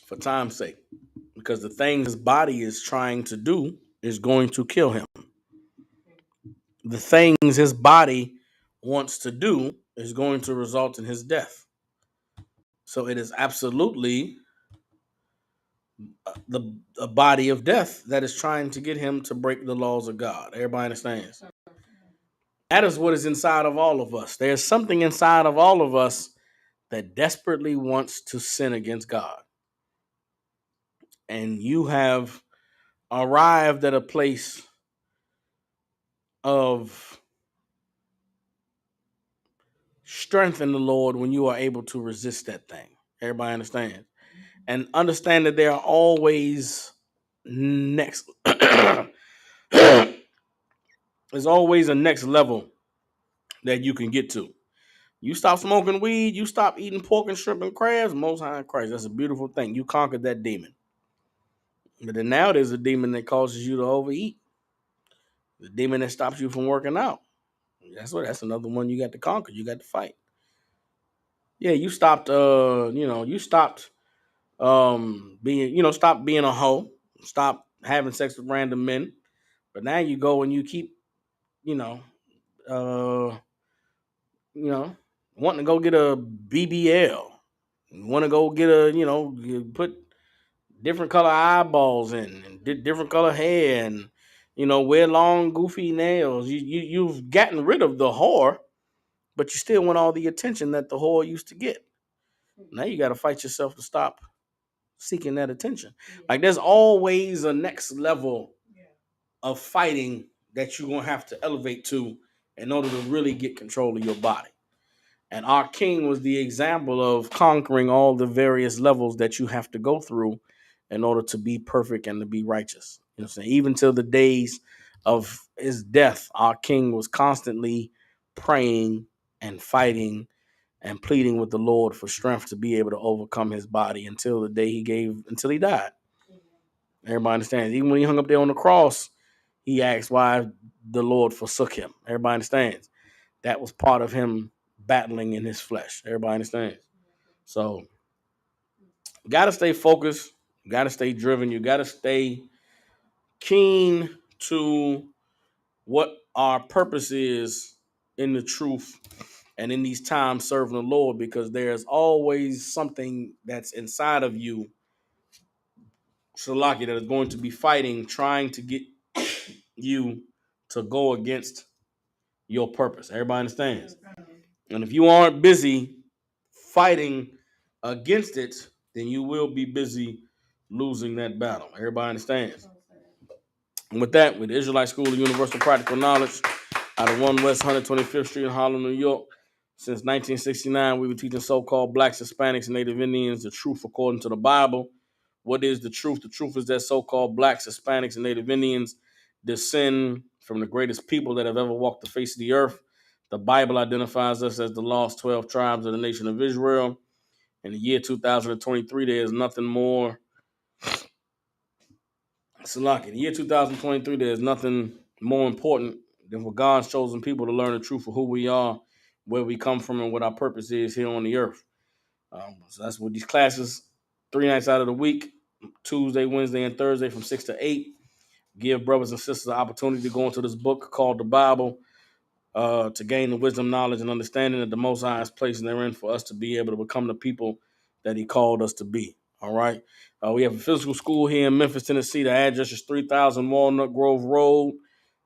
For time's sake. Because the thing his body is trying to do is going to kill him. The things his body wants to do is going to result in his death. So it is absolutely the a body of death that is trying to get him to break the laws of God. Everybody understands? That is what is inside of all of us. There's something inside of all of us that desperately wants to sin against God. And you have arrived at a place of strength in the Lord when you are able to resist that thing. Everybody understands? And understand that there are always next there's always a next level that you can get to. You stop smoking weed, you stop eating pork and shrimp and crabs, most high in Christ. That's a beautiful thing. You conquered that demon. But then now there's a demon that causes you to overeat. The demon that stops you from working out. That's another one you got to conquer. You got to fight. Yeah, you stopped you stopped being, stop being a hoe, stop having sex with random men. But now you go and you keep, you know, uh, you know, wanting to go get a BBL. You want to go get you put different color eyeballs in and different color hair and wear long goofy nails. You've gotten rid of the whore, but you still want all the attention that the whore used to get. Now you got to fight yourself to stop seeking that attention. Like there's always a next level of fighting that you're gonna have to elevate to in order to really get control of your body. And our king was the example of conquering all the various levels that you have to go through in order to be perfect and to be righteous. You know what I'm saying? Even till the days of his death, our king was constantly praying and fighting and pleading with the Lord for strength to be able to overcome his body until the day until he died. Everybody understands. Even when he hung up there on the cross, he asked why the Lord forsook him. Everybody understands. That was part of him battling in his flesh. Everybody understands. So you got to stay focused. You got to stay driven. You got to stay keen to what our purpose is in the truth and in these times serving the Lord, because there's always something that's inside of you, Shalaki, that is going to be fighting, trying to get you to go against your purpose. Everybody understands? And if you aren't busy fighting against it, then you will be busy losing that battle. Everybody understands? And with that, with the Israelite School of Universal Practical Knowledge out of 1 West 125th Street in Harlem, New York, since 1969, we were teaching so-called blacks, Hispanics, and Native Indians the truth according to the Bible. What is the truth? The truth is that so-called blacks, Hispanics, and Native Indians descend from the greatest people that have ever walked the face of the earth. The Bible identifies us as the lost 12 tribes of the nation of Israel. In the year 2023, there is nothing more. Salaki, in the year 2023, there is nothing more important than for God's chosen people to learn the truth of who we are, where we come from, and what our purpose is here on the earth. So that's what these classes, 3 nights out of the week, Tuesday, Wednesday, and Thursday from 6 to 8, give brothers and sisters an opportunity to go into this book called the Bible, to gain the wisdom, knowledge, and understanding that the Most High is placing therein for us to be able to become the people that He called us to be. All right. We have a physical school here in Memphis, Tennessee. The address is 3000 Walnut Grove Road,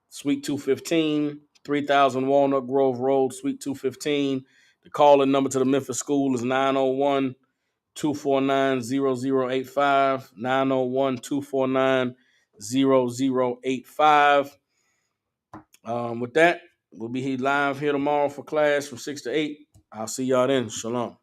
Suite 215. 3000 Walnut Grove Road, Suite 215. The call-in number to the Memphis school is 901 249 0085. 901 249 0085. With that, we'll be live here tomorrow for class from 6 to 8. I'll see y'all then. Shalom.